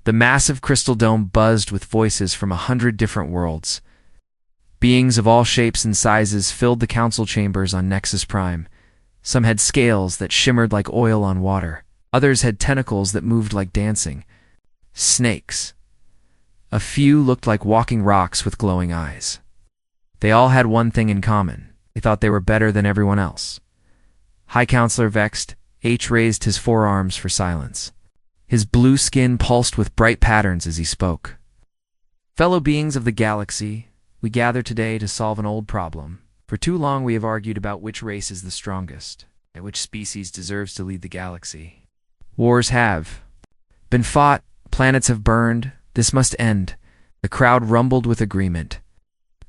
The massive crystal dome buzzed with voices from 100 different worlds. Beings of all shapes and sizes filled the council chambers on Nexus Prime. Some had scales that shimmered like oil on water. Others had tentacles that moved like dancing. Snakes. A few looked like walking rocks with glowing eyes. They all had one thing in common. They thought they were better than everyone else. High Counselor Vexed, H raised his forearms for silence. His blue skin pulsed with bright patterns as he spoke. Fellow beings of the galaxy, we gather today to solve an old problem. For too long we have argued about which race is the strongest, and which species deserves to lead the galaxy. Wars have been fought, planets have burned, this must end. The crowd rumbled with agreement.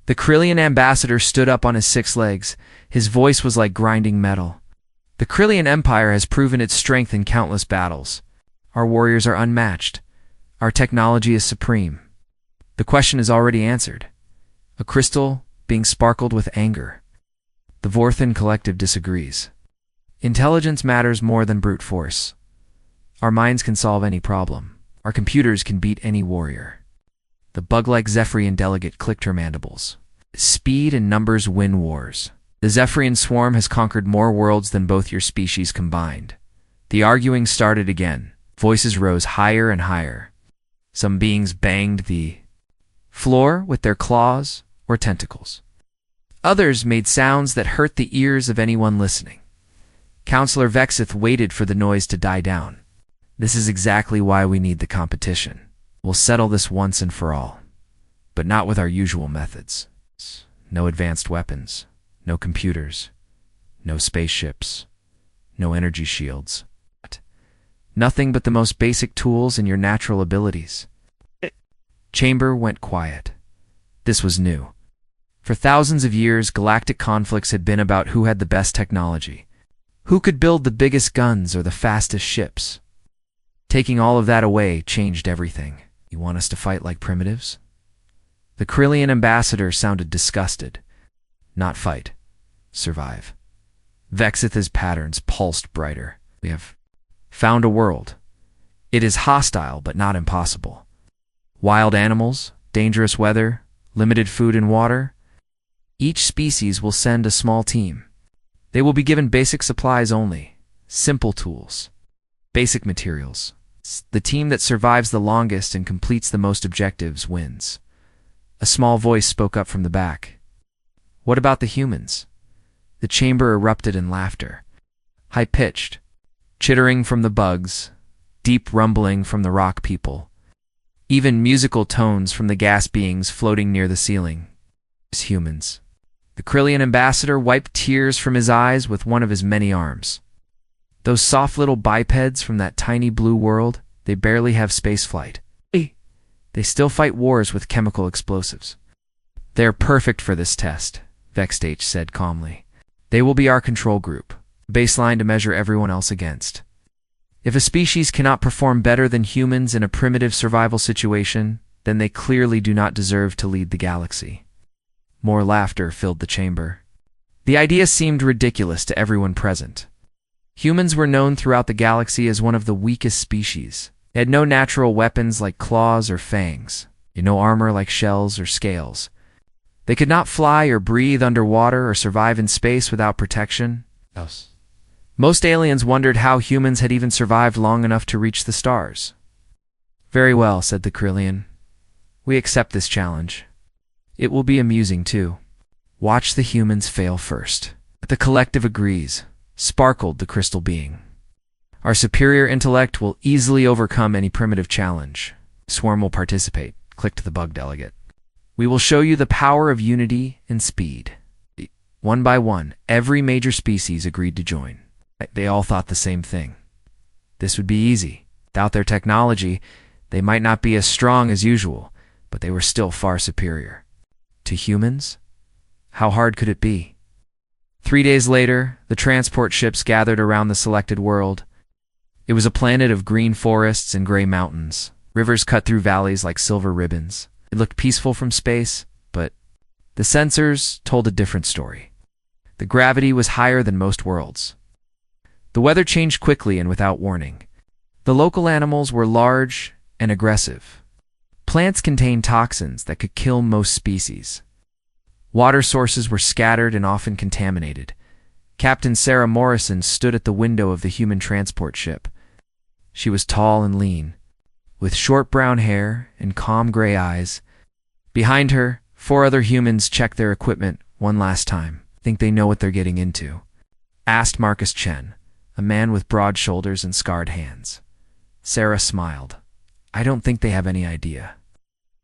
The Krillian ambassador stood up on his 6 legs. His voice was like grinding metal. The Krillian Empire has proven its strength in countless battles. Our warriors are unmatched. Our technology is supreme. The question is already answered. A crystal being sparkled with anger. The Vorthan Collective disagrees. Intelligence matters more than brute force. Our minds can solve any problem. Our computers can beat any warrior. The bug-like Zephyrian delegate clicked her mandibles. Speed and numbers win wars. The Zephyrian swarm has conquered more worlds than both your species combined. The arguing started again. Voices rose higher and higher. Some beings banged the floor with their claws or tentacles. Others made sounds that hurt the ears of anyone listening. Counselor Vexith waited for the noise to die down. This is exactly why we need the competition. We'll settle this once and for all. But not with our usual methods. No advanced weapons. No computers. No spaceships. No energy shields. Nothing but the most basic tools and your natural abilities. Chamber went quiet. This was new. For thousands of years, galactic conflicts had been about who had the best technology. Who could build the biggest guns or the fastest ships. Taking all of that away changed everything. You want us to fight like primitives? The Krillian ambassador sounded disgusted. Not fight. Survive. Vexith's patterns pulsed brighter. We have found a world. It is hostile, but not impossible. Wild animals, dangerous weather, limited food and water. Each species will send a small team. They will be given basic supplies only, simple tools, basic materials. The team that survives the longest and completes the most objectives wins. A small voice spoke up from the back. What about the humans? The chamber erupted in laughter. High-pitched, chittering from the bugs, deep rumbling from the rock people. Even musical tones from the gas beings floating near the ceiling. Humans. The Krillian ambassador wiped tears from his eyes with one of his many arms. Those soft little bipeds from that tiny blue world, they barely have spaceflight. They still fight wars with chemical explosives. They're perfect for this test, Vexed H said calmly. They will be our control group, baseline to measure everyone else against. If a species cannot perform better than humans in a primitive survival situation, then they clearly do not deserve to lead the galaxy. More laughter filled the chamber. The idea seemed ridiculous to everyone present. Humans were known throughout the galaxy as one of the weakest species. They had no natural weapons like claws or fangs, no armor like shells or scales. They could not fly or breathe underwater or survive in space without protection. Most aliens wondered how humans had even survived long enough to reach the stars. Very well, said the Krillian. We accept this challenge. It will be amusing, too. Watch the humans fail first. The collective agrees, sparkled the crystal being. Our superior intellect will easily overcome any primitive challenge. Swarm will participate, clicked the bug delegate. We will show you the power of unity and speed. One by one, every major species agreed to join. They all thought the same thing. This would be easy. Without their technology, they might not be as strong as usual, but they were still far superior. To humans? How hard could it be? 3 days later, the transport ships gathered around the selected world. It was a planet of green forests and gray mountains. Rivers cut through valleys like silver ribbons. It looked peaceful from space, but the sensors told a different story. The gravity was higher than most worlds. The weather changed quickly and without warning. The local animals were large and aggressive. Plants contain toxins that could kill most species. Water sources were scattered and often contaminated. Captain Sarah Morrison stood at the window of the human transport ship. She was tall and lean, with short brown hair and calm gray eyes. Behind her, 4 other humans checked their equipment one last time. "Think they know what they're getting into?" asked Marcus Chen, a man with broad shoulders and scarred hands. Sarah smiled. "I don't think they have any idea."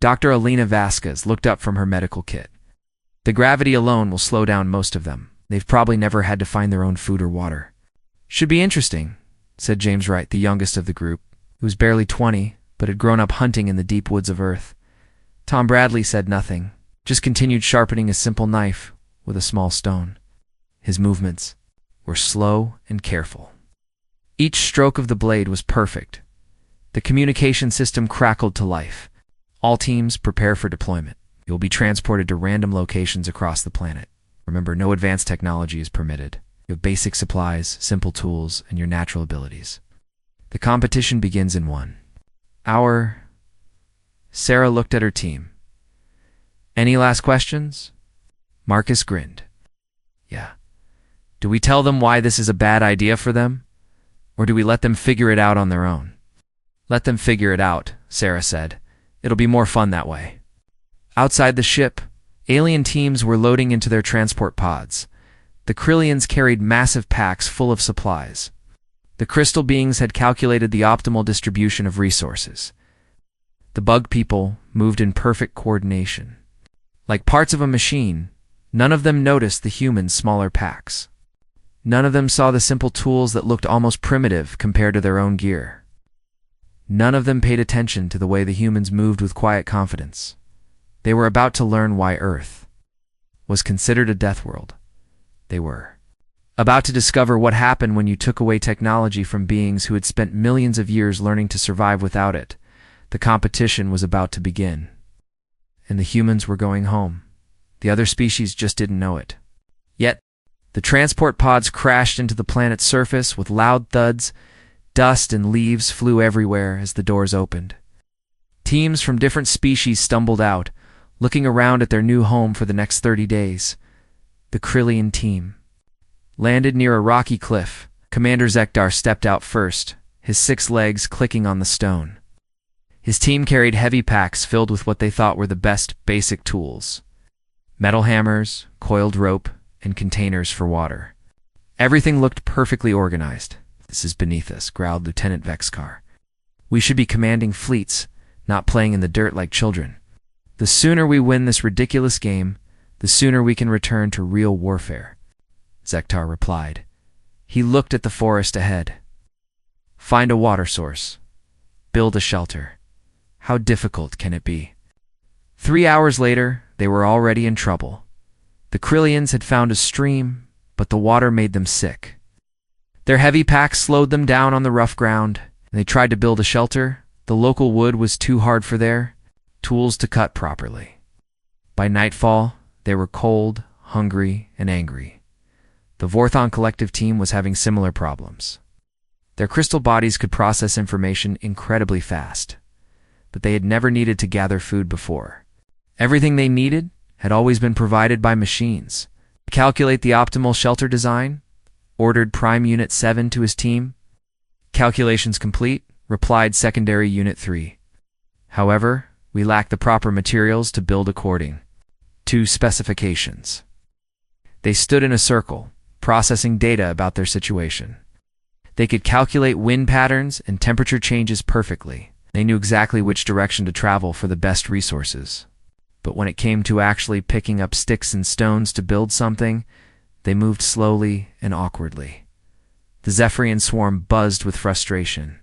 Dr. Alina Vasquez looked up from her medical kit. "The gravity alone will slow down most of them. They've probably never had to find their own food or water." "Should be interesting," said James Wright, the youngest of the group, who was barely 20, but had grown up hunting in the deep woods of Earth. Tom Bradley said nothing, just continued sharpening a simple knife with a small stone. His movements were slow and careful. Each stroke of the blade was perfect. The communication system crackled to life. "All teams, prepare for deployment. You'll be transported to random locations across the planet. Remember, no advanced technology is permitted. You have basic supplies, simple tools, and your natural abilities. The competition begins in 1 hour." Sarah looked at her team. "Any last questions?" Marcus grinned. "Yeah. Do we tell them why this is a bad idea for them? Or do we let them figure it out on their own?" "Let them figure it out," Sarah said. "It'll be more fun that way." Outside the ship, alien teams were loading into their transport pods. The Krillians carried massive packs full of supplies. The crystal beings had calculated the optimal distribution of resources. The bug people moved in perfect coordination. Like parts of a machine, none of them noticed the humans' smaller packs. None of them saw the simple tools that looked almost primitive compared to their own gear. None of them paid attention to the way the humans moved with quiet confidence. They were about to learn why Earth was considered a death world. They were about to discover what happened when you took away technology from beings who had spent millions of years learning to survive without it. The competition was about to begin. And the humans were going home. The other species just didn't know it. Yet, the transport pods crashed into the planet's surface with loud thuds. Dust and leaves flew everywhere as the doors opened. Teams from different species stumbled out, looking around at their new home for the next 30 days. The Krillian team landed near a rocky cliff. Commander Zekdar stepped out first, his 6 legs clicking on the stone. His team carried heavy packs filled with what they thought were the best basic tools: metal hammers, coiled rope, and containers for water. Everything looked perfectly organized. "This is beneath us," growled Lieutenant Vexkar. "We should be commanding fleets, not playing in the dirt like children. The sooner we win this ridiculous game, the sooner we can return to real warfare," Zekdar replied. He looked at the forest ahead. "Find a water source. Build a shelter. How difficult can it be?" 3 hours later, they were already in trouble. The Krillians had found a stream, but the water made them sick. Their heavy packs slowed them down on the rough ground, and they tried to build a shelter. The local wood was too hard for their tools to cut properly. By nightfall, they were cold, hungry, and angry. The Vorthon collective team was having similar problems. Their crystal bodies could process information incredibly fast, but they had never needed to gather food before. Everything they needed had always been provided by machines. To calculate the optimal shelter design, ordered Prime Unit 7 to his team. "Calculations complete," replied Secondary Unit 3. "However, we lack the proper materials to build according to specifications." They stood in a circle, processing data about their situation. They could calculate wind patterns and temperature changes perfectly. They knew exactly which direction to travel for the best resources. But when it came to actually picking up sticks and stones to build something, they moved slowly and awkwardly. The Zephyrian swarm buzzed with frustration.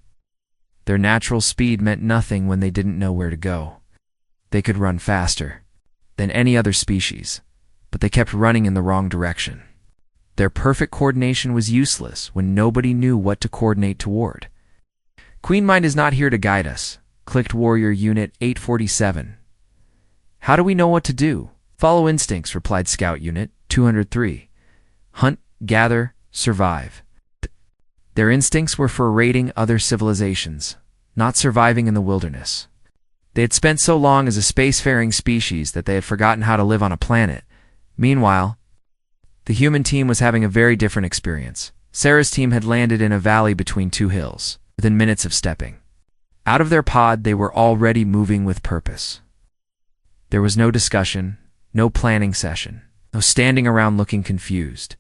Their natural speed meant nothing when they didn't know where to go. They could run faster than any other species, but they kept running in the wrong direction. Their perfect coordination was useless when nobody knew what to coordinate toward. "Queen Mind is not here to guide us," clicked Warrior Unit 847. "How do we know what to do?" "Follow instincts," replied Scout Unit 203. "Hunt, gather, survive." Their instincts were for raiding other civilizations. not surviving in the wilderness. They had spent so long as a spacefaring species that they had forgotten how to live on a planet. Meanwhile, the human team was having a very different experience. Sarah's team had landed in a valley between two hills, within minutes of stepping out of their pod. They were already moving with purpose. There was no discussion, no planning session, no standing around looking confused.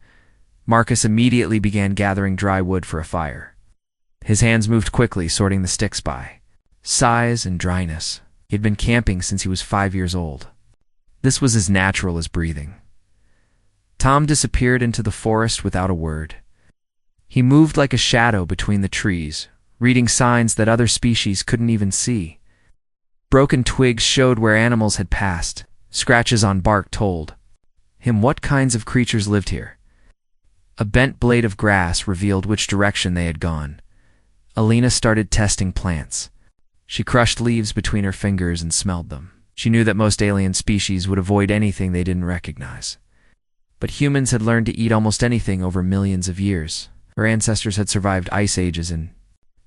Marcus immediately began gathering dry wood for a fire. His hands moved quickly, sorting the sticks by size and dryness. He had been camping since he was 5 years old. This was as natural as breathing. Tom disappeared into the forest without a word. He moved like a shadow between the trees, reading signs that other species couldn't even see. Broken twigs showed where animals had passed. Scratches on bark told him what kinds of creatures lived here. A bent blade of grass revealed which direction they had gone. Alina started testing plants. She crushed leaves between her fingers and smelled them. She knew that most alien species would avoid anything they didn't recognize. But humans had learned to eat almost anything over millions of years. Her ancestors had survived ice ages and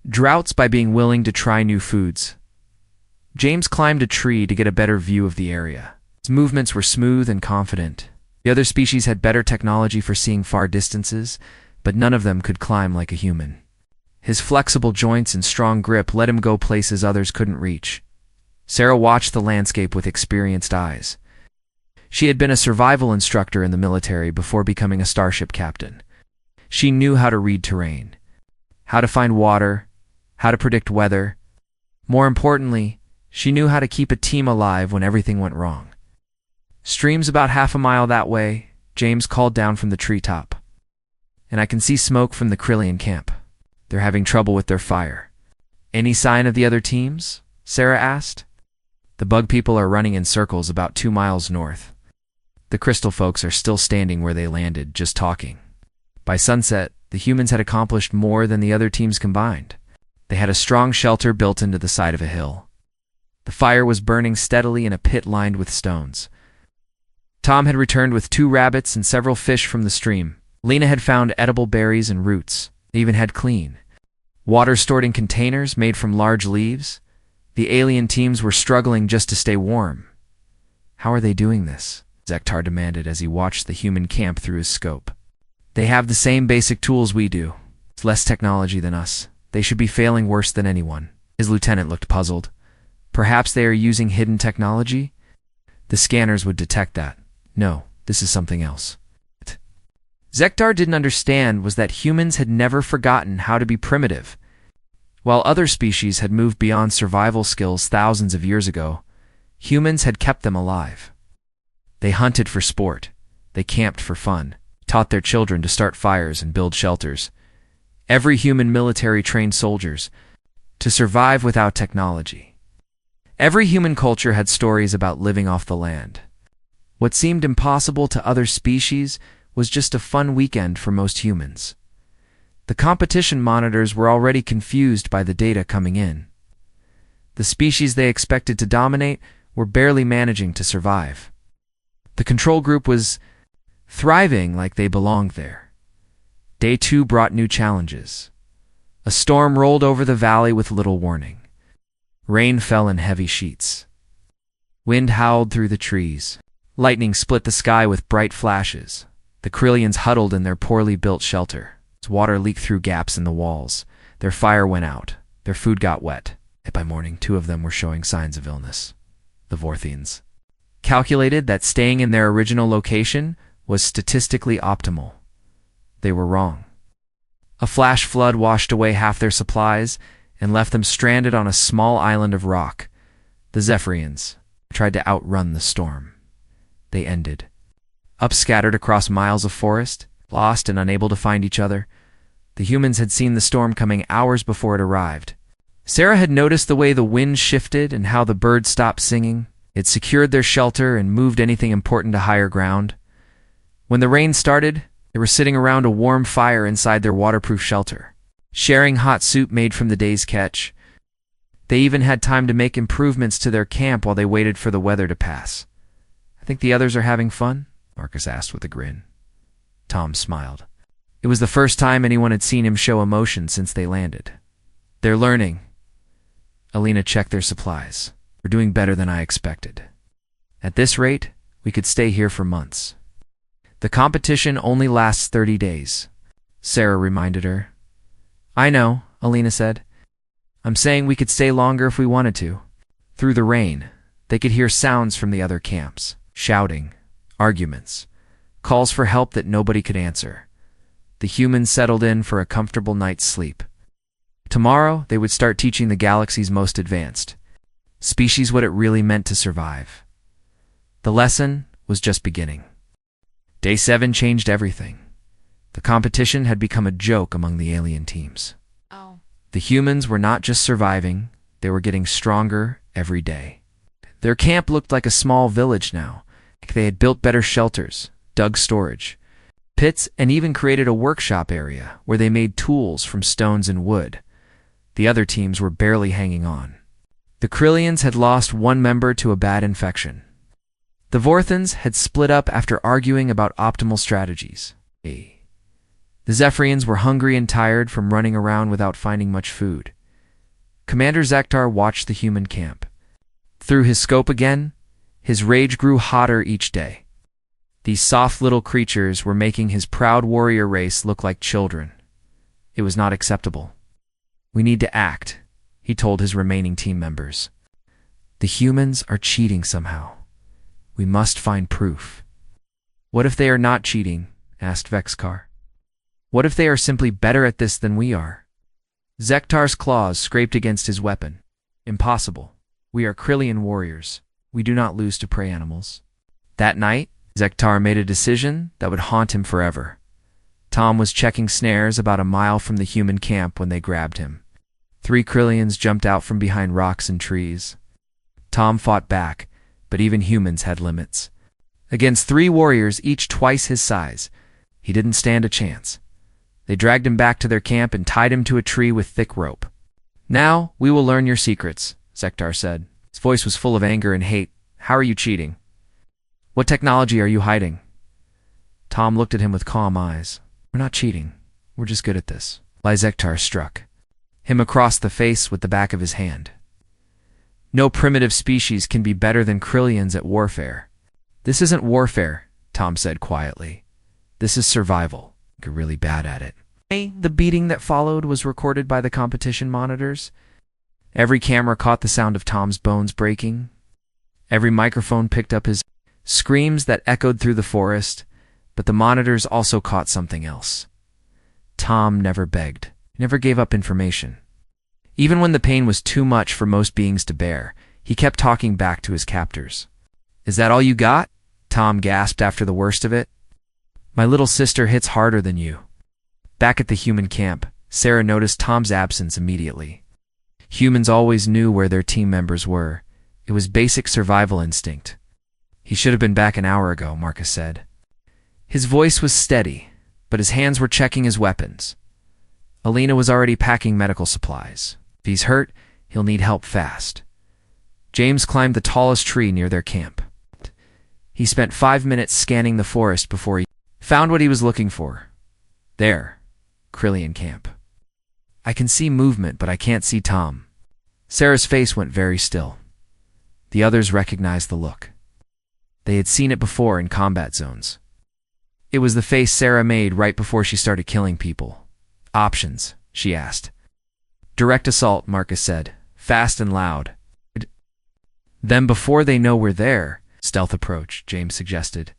droughts by being willing to try new foods. James climbed a tree to get a better view of the area. His movements were smooth and confident. The other species had better technology for seeing far distances, but none of them could climb like a human. His flexible joints and strong grip let him go places others couldn't reach. Sarah watched the landscape with experienced eyes. She had been a survival instructor in the military before becoming a starship captain. She knew how to read terrain, how to find water, how to predict weather. More importantly, she knew how to keep a team alive when everything went wrong. "Stream's about half a mile that way," James called down from the treetop. "And I can see smoke from the Krillian camp. They're having trouble with their fire." "Any sign of the other teams?" Sarah asked. "The bug people are running in circles about 2 miles north. The crystal folks are still standing where they landed, just talking." By sunset, the humans had accomplished more than the other teams combined. They had a strong shelter built into the side of a hill. The fire was burning steadily in a pit lined with stones. Tom had returned with 2 rabbits and several fish from the stream. Lena had found edible berries and roots. They even had clean water stored in containers made from large leaves. The alien teams were struggling just to stay warm. "How are they doing this?" Zektar demanded as he watched the human camp through his scope. "They have the same basic tools we do. It's less technology than us. They should be failing worse than anyone." His lieutenant looked puzzled. "Perhaps they are using hidden technology?" "The scanners would detect that. No, this is something else." Zektar didn't understand was that humans had never forgotten how to be primitive. While other species had moved beyond survival skills thousands of years ago, humans had kept them alive. They hunted for sport. They camped for fun, taught their children to start fires and build shelters. Every human military trained soldiers to survive without technology. Every human culture had stories about living off the land. What seemed impossible to other species was just a fun weekend for most humans. The competition monitors were already confused by the data coming in. The species they expected to dominate were barely managing to survive. The control group was thriving like they belonged there. Day 2 brought new challenges. A storm rolled over the valley with little warning. Rain fell in heavy sheets. Wind howled through the trees. Lightning split the sky with bright flashes. The Krillians huddled in their poorly built shelter. Water leaked through gaps in the walls. Their fire went out. Their food got wet. By morning, 2 of them were showing signs of illness. The Vorthians calculated that staying in their original location was statistically optimal. They were wrong. A flash flood washed away half their supplies and left them stranded on a small island of rock. The Zephyrians tried to outrun the storm. They ended up scattered across miles of forest, lost and unable to find each other. The humans had seen the storm coming hours before it arrived. Sarah had noticed the way the wind shifted and how the birds stopped singing. It secured their shelter and moved anything important to higher ground. When the rain started, they were sitting around a warm fire inside their waterproof shelter, sharing hot soup made from the day's catch. They even had time to make improvements to their camp while they waited for the weather to pass. "I think the others are having fun?" Marcus asked with a grin. Tom smiled. It was the first time anyone had seen him show emotion since they landed. "They're learning. Alina checked their supplies. We're doing better than I expected. At this rate, we could stay here for months. The competition only lasts 30 days, Sarah reminded her. I know, Alina said. I'm saying we could stay longer if we wanted to. Through the rain, they could hear sounds from the other camps, shouting, arguments, calls for help that nobody could answer. The humans settled in for a comfortable night's sleep. Tomorrow, they would start teaching the galaxy's most advanced species what it really meant to survive. The lesson was just beginning. Day 7 changed everything. The competition had become a joke among the alien teams. Oh. The humans were not just surviving, they were getting stronger every day. Their camp looked like a small village now. They had built better shelters, dug storage pits, and even created a workshop area where they made tools from stones and wood. The other teams were barely hanging on. The Krillians had lost one member to a bad infection. The Vorthans had split up after arguing about optimal strategies. The Zephyrians were hungry and tired from running around without finding much food. Commander Zektar watched the human camp. Through his scope again, his rage grew hotter each day. These soft little creatures were making his proud warrior race look like children. It was not acceptable. We need to act, he told his remaining team members. The humans are cheating somehow. We must find proof. What if they are not cheating? Asked Vexkar. What if they are simply better at this than we are? Zektar's claws scraped against his weapon. Impossible. We are Krillian warriors. We do not lose to prey animals. That night, Zektar made a decision that would haunt him forever. Tom was checking snares about a mile from the human camp when they grabbed him. 3 Krillians jumped out from behind rocks and trees. Tom fought back, but even humans had limits. Against 3 warriors, each twice his size, he didn't stand a chance. They dragged him back to their camp and tied him to a tree with thick rope. Now, we will learn your secrets, Zektar said. His voice was full of anger and hate. How are you cheating? What technology are you hiding? Tom looked at him with calm eyes. We're not cheating. We're just good at this. Zektar struck him across the face with the back of his hand. No primitive species can be better than Krillians at warfare. This isn't warfare, Tom said quietly. This is survival. You're really bad at it. The beating that followed was recorded by the competition monitors. Every camera caught the sound of Tom's bones breaking. Every microphone picked up his screams that echoed through the forest, but the monitors also caught something else. Tom never begged, never gave up information. Even when the pain was too much for most beings to bear, he kept talking back to his captors. Is that all you got? Tom gasped after the worst of it. My little sister hits harder than you. Back at the human camp, Sarah noticed Tom's absence immediately. Humans always knew where their team members were. It was basic survival instinct. He should have been back an hour ago, Marcus said. His voice was steady, but his hands were checking his weapons. Alina was already packing medical supplies. If he's hurt, he'll need help fast. James climbed the tallest tree near their camp. He spent 5 minutes scanning the forest before he found what he was looking for. There, Krillian camp. I can see movement, but I can't see Tom. Sarah's face went very still. The others recognized the look. They had seen it before in combat zones. It was the face Sarah made right before she started killing people. Options, she asked. Direct assault, Marcus said, fast and loud. Then before they know we're there, stealth approach, James suggested.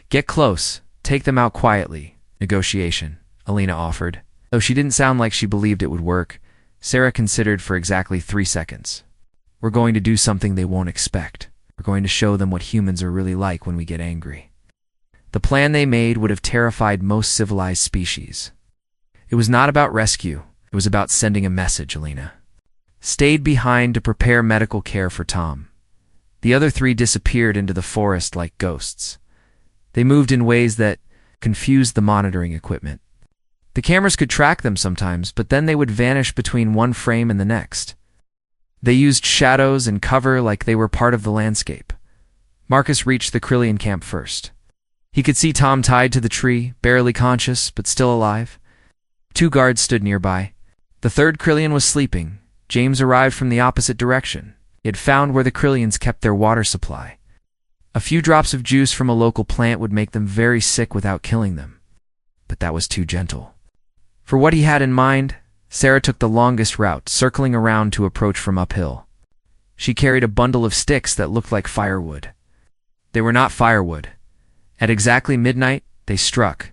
Get close, take them out quietly. Negotiation, Alina offered. Though she didn't sound like she believed it would work, Sarah considered for exactly 3 seconds. We're going to do something they won't expect. We're going to show them what humans are really like when we get angry. The plan they made would have terrified most civilized species. It was not about rescue. It was about sending a message, Alina stayed behind to prepare medical care for Tom. The other 3 disappeared into the forest like ghosts. They moved in ways that confused the monitoring equipment. The cameras could track them sometimes, but then they would vanish between one frame and the next. They used shadows and cover like they were part of the landscape. Marcus reached the Krillian camp first. He could see Tom tied to the tree, barely conscious, but still alive. 2 guards stood nearby. The 3rd Krillian was sleeping, James arrived from the opposite direction. He had found where the Krillians kept their water supply. A few drops of juice from a local plant would make them very sick without killing them. But that was too gentle. For what he had in mind, Sarah took the longest route, circling around to approach from uphill. She carried a bundle of sticks that looked like firewood. They were not firewood. At exactly midnight, they struck.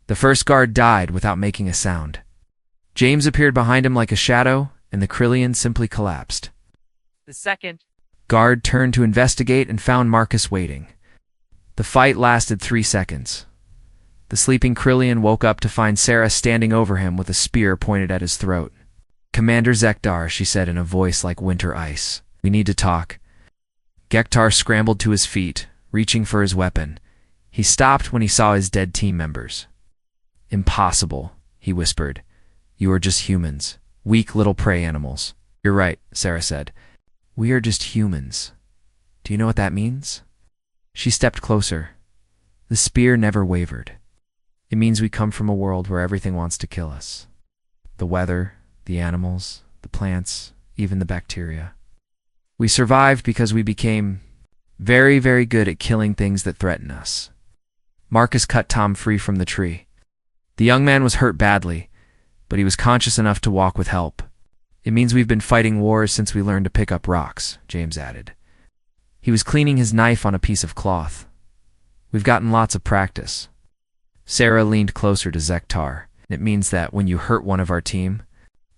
The first guard died without making a sound. James appeared behind him like a shadow, and the Krillian simply collapsed. The second guard turned to investigate and found Marcus waiting. The fight lasted 3 seconds. The sleeping Krillian woke up to find Sarah standing over him with a spear pointed at his throat. "Commander Zektar," she said in a voice like winter ice, "we need to talk." Gektar scrambled to his feet, reaching for his weapon. He stopped when he saw his dead team members. "Impossible," he whispered. "You are just humans, weak little prey animals." "You're right," Sarah said. "We are just humans. Do you know what that means?" She stepped closer. The spear never wavered. "It means we come from a world where everything wants to kill us. The weather, the animals, the plants, even the bacteria. We survived because we became very, very good at killing things that threaten us." Marcus cut Tom free from the tree. The young man was hurt badly, but he was conscious enough to walk with help. "It means we've been fighting wars since we learned to pick up rocks," James added. He was cleaning his knife on a piece of cloth. "We've gotten lots of practice." Sarah leaned closer to Zektar. "It means that when you hurt one of our team,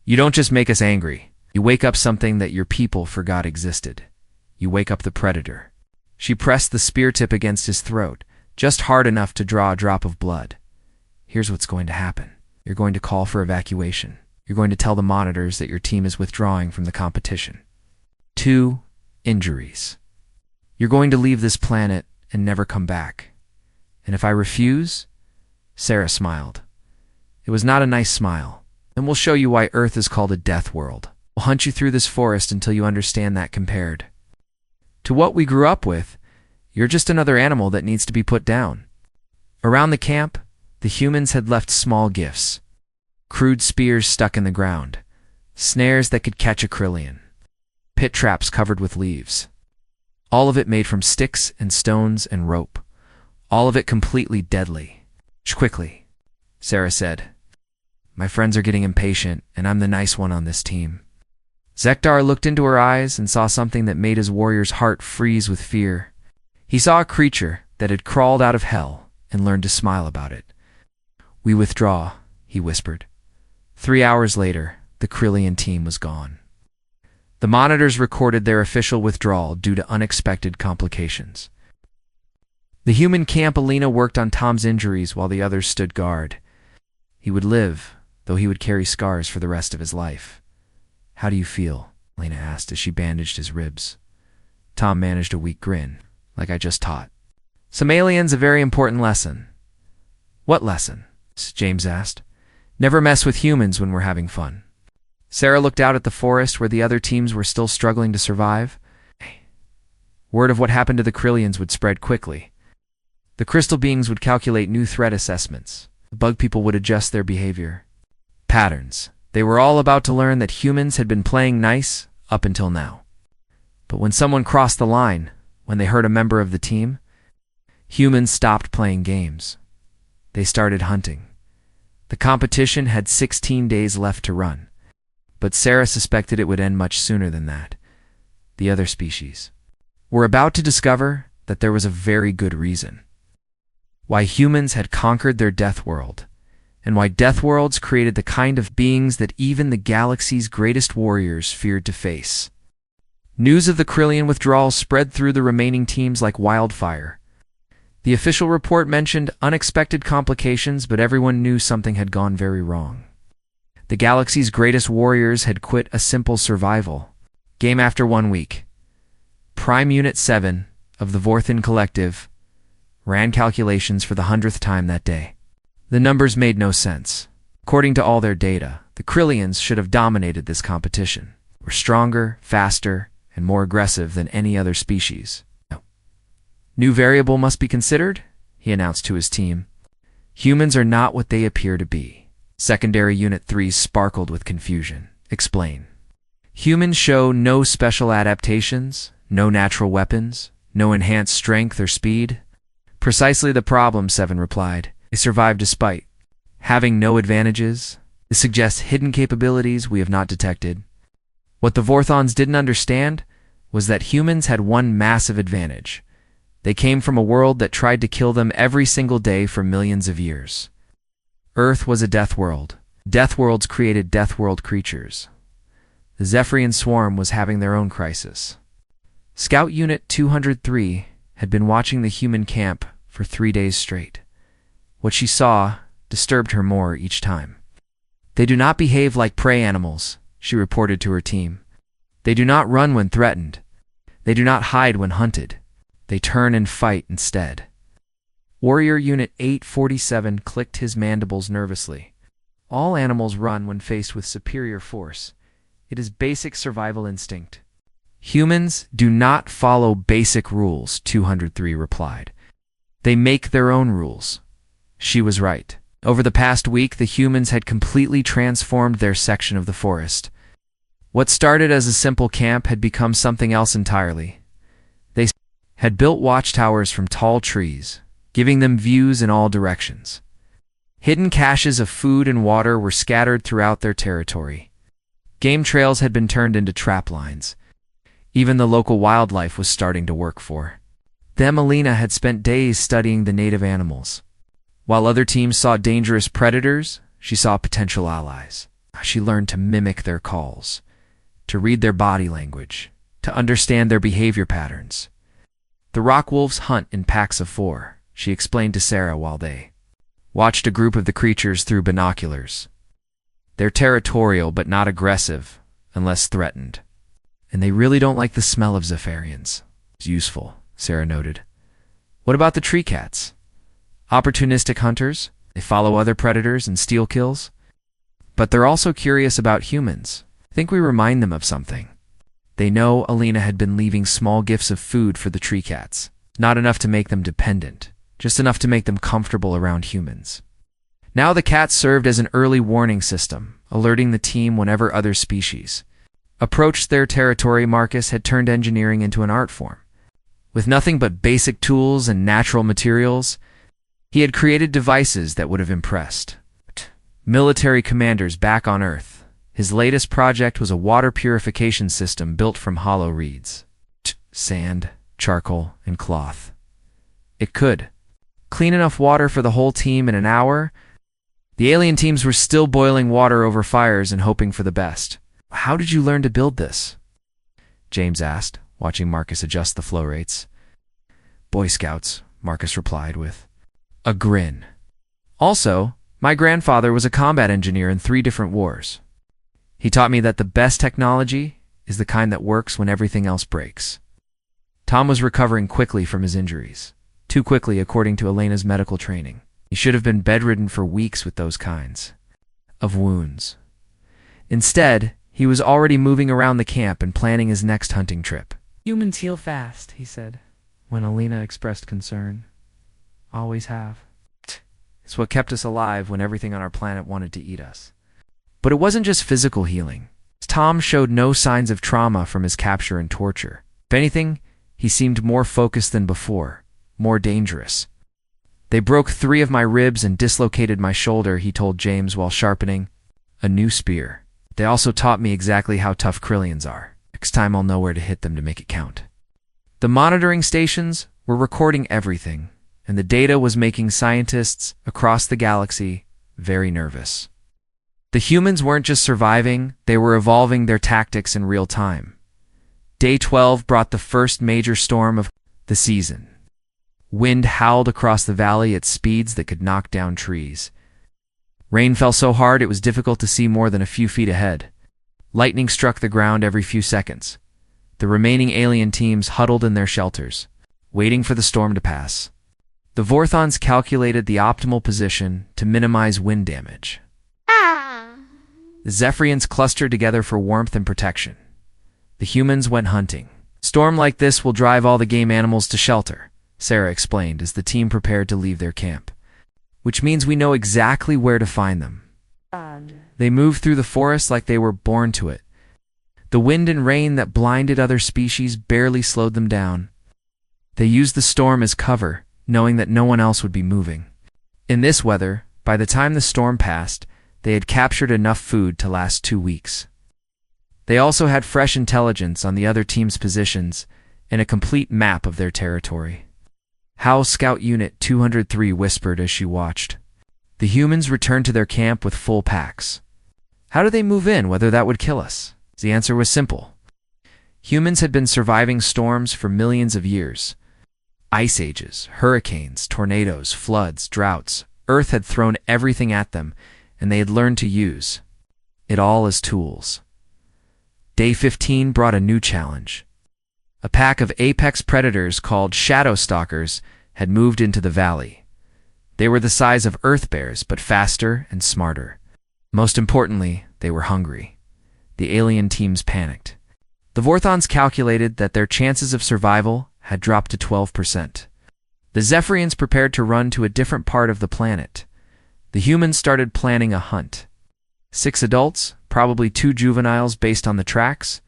you don't just make us angry. You wake up something that your people forgot existed. You wake up the predator." She pressed the spear tip against his throat, just hard enough to draw a drop of blood. "Here's what's going to happen. You're going to call for evacuation. You're going to tell the monitors that your team is withdrawing from the competition. 2 injuries. You're going to leave this planet and never come back. And if I refuse..." Sarah smiled. It was not a nice smile. "Then we'll show you why Earth is called a death world. We'll hunt you through this forest until you understand that compared to what we grew up with, you're just another animal that needs to be put down." Around the camp, the humans had left small gifts. Crude spears stuck in the ground, snares that could catch a Krillian, pit traps covered with leaves. All of it made from sticks and stones and rope. All of it completely deadly. "Quickly," Sarah said. "My friends are getting impatient, and I'm the nice one on this team." Zektar looked into her eyes and saw something that made his warrior's heart freeze with fear. He saw a creature that had crawled out of hell and learned to smile about it. "We withdraw," he whispered. 3 hours later, the Krillian team was gone. The monitors recorded their official withdrawal due to unexpected complications. The human camp Alina worked on Tom's injuries while the others stood guard. He would live, though he would carry scars for the rest of his life. "How do you feel?" Alina asked as she bandaged his ribs. Tom managed a weak grin. "Like I just taught some aliens a very important lesson." "What lesson?" James asked. "Never mess with humans when we're having fun." Sarah looked out at the forest where the other teams were still struggling to survive. Word of what happened to the Krillians would spread quickly. The crystal beings would calculate new threat assessments. The bug people would adjust their behavior patterns. They were all about to learn that humans had been playing nice up until now. But when someone crossed the line, when they hurt a member of the team, humans stopped playing games. They started hunting. The competition had 16 days left to run, but Sarah suspected it would end much sooner than that. The other species were about to discover that there was a very good reason why humans had conquered their death world, and why death worlds created the kind of beings that even the galaxy's greatest warriors feared to face. News of the Krillian withdrawal spread through the remaining teams like wildfire. The official report mentioned unexpected complications, but everyone knew something had gone very wrong. The galaxy's greatest warriors had quit a simple survival game after 1 week. Prime Unit 7 of the Vorthin Collective ran calculations for the 100th time that day. The numbers made no sense. According to all their data, the Krillians should have dominated this competition. Were stronger, faster, and more aggressive than any other species. "New variable must be considered," he announced to his team. "Humans are not what they appear to be." Secondary Unit 3 sparkled with confusion. "Explain." Humans show no special adaptations, no natural weapons, no enhanced strength or speed. Precisely the problem, Seven replied. They survive despite having no advantages. This suggests hidden capabilities we have not detected. What the Vorthons didn't understand was that humans had one massive advantage. They came from a world that tried to kill them every single day for millions of years. Earth was a death world. Death worlds created death world creatures. The Zephyrian swarm was having their own crisis. Scout Unit 203 had been watching the human camp for 3 days straight. What she saw disturbed her more each time. They do not behave like prey animals, she reported to her team. They do not run when threatened. They do not hide when hunted. They turn and fight instead. Warrior Unit 847 clicked his mandibles nervously. All animals run when faced with superior force. It is basic survival instinct. Humans do not follow basic rules, 203 replied. They make their own rules. She was right. Over the past week, the humans had completely transformed their section of the forest. What started as a simple camp had become something else entirely. They had built watchtowers from tall trees, giving them views in all directions. Hidden caches of food and water were scattered throughout their territory. Game trails had been turned into trap lines. Even the local wildlife was starting to work for them. Alina had spent days studying the native animals. While other teams saw dangerous predators, she saw potential allies. She learned to mimic their calls, to read their body language, to understand their behavior patterns. The rock wolves hunt in packs of 4, she explained to Sarah while they watched a group of the creatures through binoculars. They're territorial but not aggressive, unless threatened. And they really don't like the smell of Zephyrians. It's useful, Sarah noted. What about the tree cats? Opportunistic hunters? They follow other predators and steal kills? But they're also curious about humans. I think we remind them of something. They know Alina had been leaving small gifts of food for the tree cats. Not enough to make them dependent, just enough to make them comfortable around humans. Now the cats served as an early warning system, alerting the team whenever other species approached their territory. Marcus had turned engineering into an art form. With nothing but basic tools and natural materials, he had created devices that would have impressed military commanders back on Earth. His latest project was a water purification system built from hollow reeds, sand, charcoal, and cloth. It could clean enough water for the whole team in an hour. The alien teams were still boiling water over fires and hoping for the best. How did you learn to build this? James asked, watching Marcus adjust the flow rates. Boy Scouts, Marcus replied with a grin. Also, my grandfather was a combat engineer in 3 different wars. He taught me that the best technology is the kind that works when everything else breaks. Tom was recovering quickly from his injuries. Too quickly, according to Elena's medical training. He should have been bedridden for weeks with those kinds of wounds. Instead, he was already moving around the camp and planning his next hunting trip. Humans heal fast, he said, when Alina expressed concern. Always have. It's what kept us alive when everything on our planet wanted to eat us. But it wasn't just physical healing. Tom showed no signs of trauma from his capture and torture. If anything, he seemed more focused than before, more dangerous. They broke 3 of my ribs and dislocated my shoulder, he told James while sharpening a new spear. They also taught me exactly how tough Krillians are. Next time I'll know where to hit them to make it count. The monitoring stations were recording everything, and the data was making scientists across the galaxy very nervous. The humans weren't just surviving, they were evolving their tactics in real time. Day 12 brought the first major storm of the season. Wind howled across the valley at speeds that could knock down trees. Rain fell so hard it was difficult to see more than a few feet ahead. Lightning struck the ground every few seconds. The remaining alien teams huddled in their shelters, waiting for the storm to pass. The Vorthons calculated the optimal position to minimize wind damage. The Zephyrians clustered together for warmth and protection. The humans went hunting. Storm like this will drive all the game animals to shelter, Sarah explained as the team prepared to leave their camp. Which means we know exactly where to find them. They moved through the forest like they were born to it. The wind and rain that blinded other species barely slowed them down. They used the storm as cover, knowing that no one else would be moving. In this weather, by the time the storm passed, they had captured enough food to last 2 weeks. They also had fresh intelligence on the other team's positions and a complete map of their territory. Howe Scout Unit 203 whispered as she watched. The humans returned to their camp with full packs. How did they move in, whether that would kill us? The answer was simple. Humans had been surviving storms for millions of years. Ice ages, hurricanes, tornadoes, floods, droughts. Earth had thrown everything at them, and they had learned to use it all as tools. Day 15 brought a new challenge. A pack of apex predators called shadow stalkers had moved into the valley. They were the size of earth bears, but faster and smarter. Most importantly, they were hungry. The alien teams panicked. The Vorthons calculated that their chances of survival had dropped to 12%. The Zephyrians prepared to run to a different part of the planet. The humans started planning a hunt. 6 adults, probably 2 juveniles based on the tracks,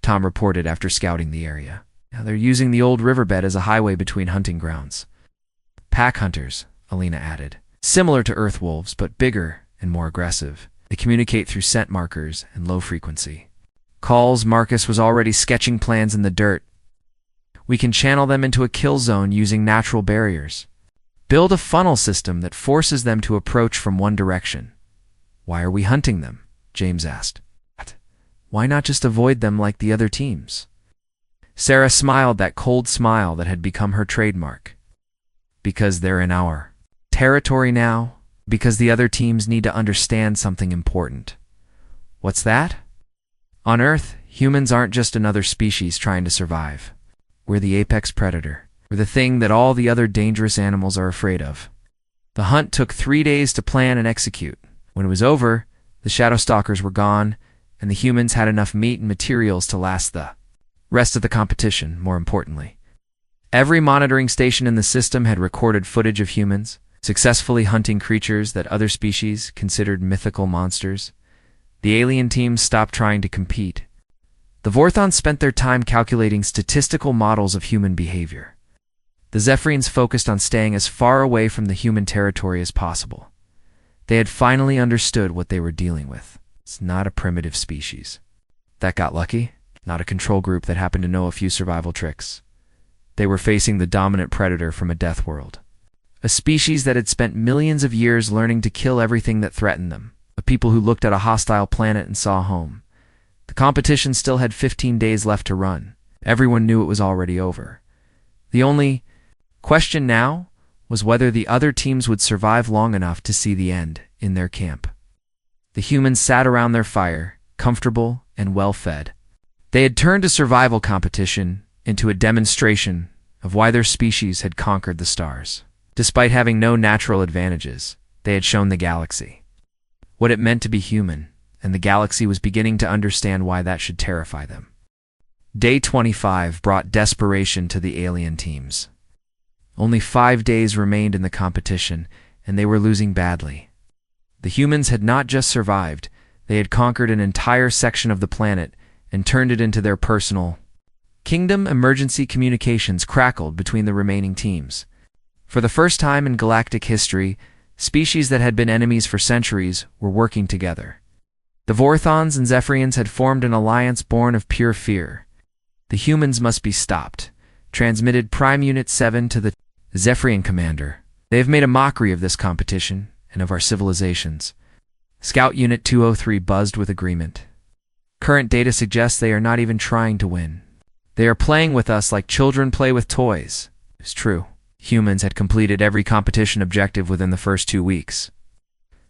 Tom reported after scouting the area. Now they're using the old riverbed as a highway between hunting grounds. Pack hunters, Alina added. Similar to earth wolves, but bigger and more aggressive. They communicate through scent markers and low frequency calls. Marcus was already sketching plans in the dirt. We can channel them into a kill zone using natural barriers. Build a funnel system that forces them to approach from one direction. Why are we hunting them? James asked. Why not just avoid them like the other teams? Sarah smiled, that cold smile that had become her trademark. Because they're in our territory now. Because the other teams need to understand something important. What's that? On Earth, humans aren't just another species trying to survive. We're the apex predator. We're the thing that all the other dangerous animals are afraid of. The hunt took 3 days to plan and execute. When it was over, the shadow stalkers were gone, and the humans had enough meat and materials to last the rest of the competition, more importantly. Every monitoring station in the system had recorded footage of humans successfully hunting creatures that other species considered mythical monsters. The alien teams stopped trying to compete. The Vorthons spent their time calculating statistical models of human behavior. The Zephyrians focused on staying as far away from the human territory as possible. They had finally understood what they were dealing with. It's not a primitive species that got lucky, not a control group that happened to know a few survival tricks. They were facing the dominant predator from a death world. A species that had spent millions of years learning to kill everything that threatened them. A people who looked at a hostile planet and saw home. The competition still had 15 days left to run. Everyone knew it was already over. The only question now was whether the other teams would survive long enough to see the end in their camp. The humans sat around their fire, comfortable and well-fed. They had turned a survival competition into a demonstration of why their species had conquered the stars. Despite having no natural advantages, they had shown the galaxy what it meant to be human, and the galaxy was beginning to understand why that should terrify them. Day 25 brought desperation to the alien teams. Only 5 days remained in the competition, and they were losing badly. The humans had not just survived, they had conquered an entire section of the planet and turned it into their personal kingdom. Emergency communications crackled between the remaining teams. For the first time in galactic history, species that had been enemies for centuries were working together. The Vorthons and Zephyrians had formed an alliance born of pure fear. The humans must be stopped. Transmitted Prime Unit 7 to the Zephyrian commander. They have made a mockery of this competition and of our civilizations. Scout Unit 203 buzzed with agreement. Current data suggests they are not even trying to win. They are playing with us like children play with toys. It's true. Humans had completed every competition objective within the first 2 weeks.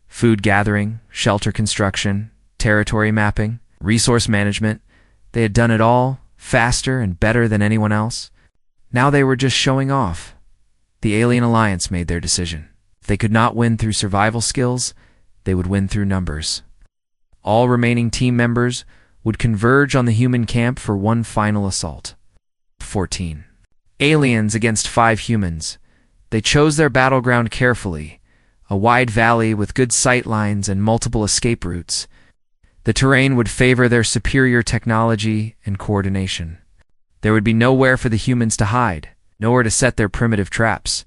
Food gathering, shelter construction, territory mapping, resource management. They had done it all, faster and better than anyone else. Now they were just showing off. The Alien Alliance made their decision. If they could not win through survival skills, they would win through numbers. All remaining team members would converge on the human camp for one final assault. 14. Aliens against 5 humans. They chose their battleground carefully, a wide valley with good sight lines and multiple escape routes. The terrain would favor their superior technology and coordination. There would be nowhere for the humans to hide, nowhere to set their primitive traps.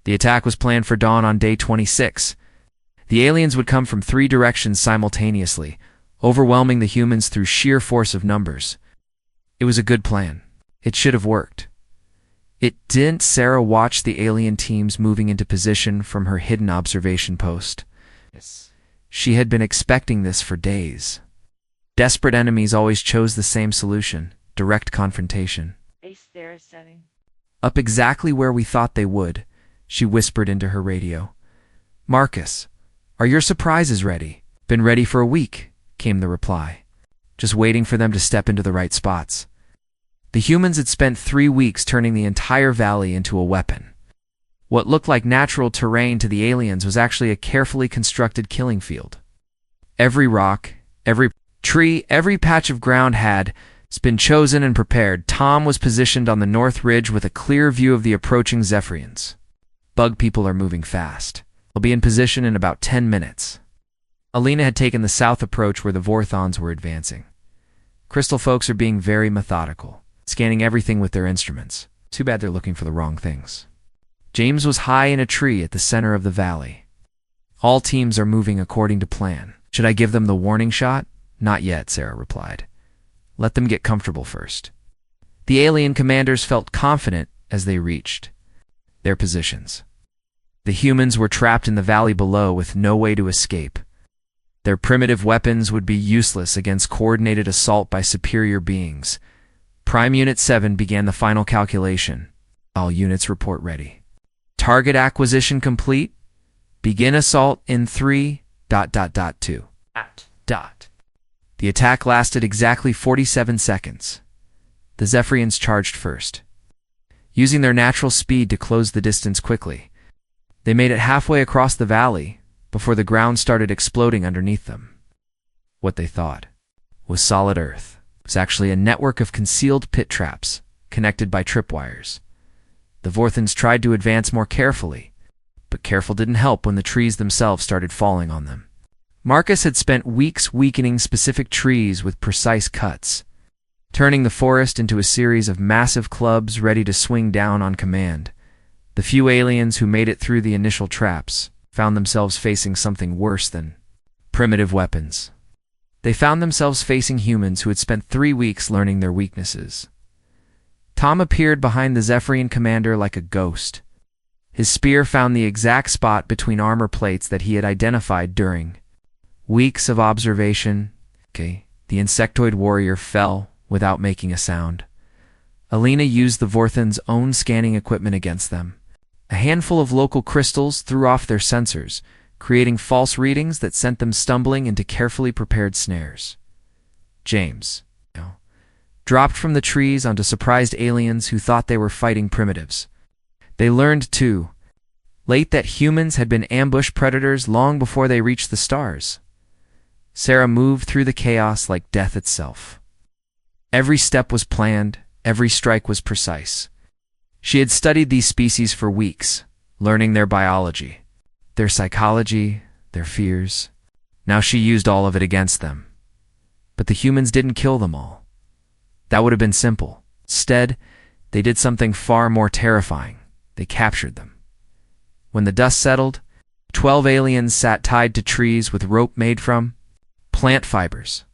The attack was planned for dawn on day 26. The aliens would come from 3 directions simultaneously, overwhelming the humans through sheer force of numbers. It was a good plan. It should have worked. It didn't. Sarah watched the alien teams moving into position from her hidden observation post. She had been expecting this for days. Desperate enemies always chose the same solution: direct confrontation. Up exactly where we thought they would, she whispered into her radio. Marcus, are your surprises ready? Been ready for a week, came the reply. Just waiting for them to step into the right spots. The humans had spent 3 weeks turning the entire valley into a weapon. What looked like natural terrain to the aliens was actually a carefully constructed killing field. Every rock, every tree, every patch of ground had been chosen and prepared. Tom was positioned on the north ridge with a clear view of the approaching Zephyrians. Bug people are moving fast. They'll be in position in about 10 minutes. Alina had taken the south approach where the Vorthons were advancing. Crystal folks are being very methodical, scanning everything with their instruments. Too bad they're looking for the wrong things. James was high in a tree at the center of the valley. All teams are moving according to plan. Should I give them the warning shot? Not yet, Sarah replied. Let them get comfortable first. The alien commanders felt confident as they reached their positions. The humans were trapped in the valley below with no way to escape. Their primitive weapons would be useless against coordinated assault by superior beings. Prime Unit 7 began the final calculation. All units report ready. Target acquisition complete. Begin assault in 3:2. The attack lasted exactly 47 seconds. The Zephyrians charged first, using their natural speed to close the distance quickly. They made it halfway across the valley before the ground started exploding underneath them. What they thought was solid earth was actually a network of concealed pit traps connected by tripwires. The Vorthons tried to advance more carefully, but careful didn't help when the trees themselves started falling on them. Marcus had spent weeks weakening specific trees with precise cuts, turning the forest into a series of massive clubs ready to swing down on command. The few aliens who made it through the initial traps found themselves facing something worse than primitive weapons. They found themselves facing humans who had spent 3 weeks learning their weaknesses. Tom appeared behind the Zephyrian commander like a ghost. His spear found the exact spot between armor plates that he had identified during weeks of observation. The insectoid warrior fell without making a sound. Alina used the Vorthons' own scanning equipment against them. A handful of local crystals threw off their sensors, creating false readings that sent them stumbling into carefully prepared snares. James dropped from the trees onto surprised aliens who thought they were fighting primitives. They learned, too, late that humans had been ambush predators long before they reached the stars. Sarah moved through the chaos like death itself. Every step was planned, every strike was precise. She had studied these species for weeks, learning their biology, their psychology, their fears. Now she used all of it against them. But the humans didn't kill them all. That would have been simple. Instead, they did something far more terrifying. They captured them. When the dust settled, 12 aliens sat tied to trees with rope made from plant fibers.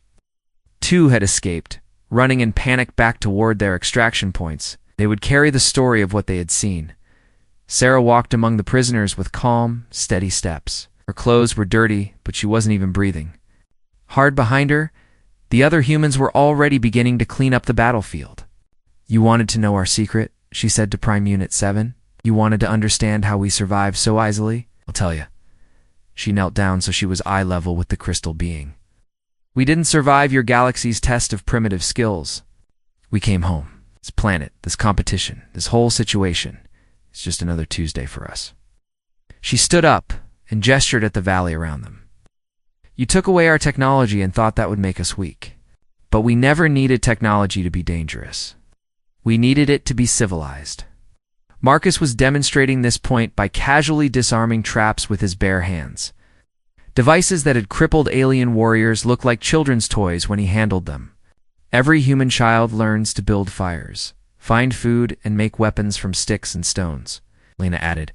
2 had escaped, running in panic back toward their extraction points. They would carry the story of what they had seen. Sarah walked among the prisoners with calm, steady steps. Her clothes were dirty, but she wasn't even breathing. Hard behind her, the other humans were already beginning to clean up the battlefield. You wanted to know our secret, she said to Prime Unit 7. You wanted to understand how we survived so easily? I'll tell you. She knelt down so she was eye level with the crystal being. We didn't survive your galaxy's test of primitive skills. We came home. This planet, this competition, this whole situation, it's just another Tuesday for us. She stood up and gestured at the valley around them. You took away our technology and thought that would make us weak. But we never needed technology to be dangerous. We needed it to be civilized. Marcus was demonstrating this point by casually disarming traps with his bare hands. Devices that had crippled alien warriors looked like children's toys when he handled them. Every human child learns to build fires, find food, and make weapons from sticks and stones, Lena added,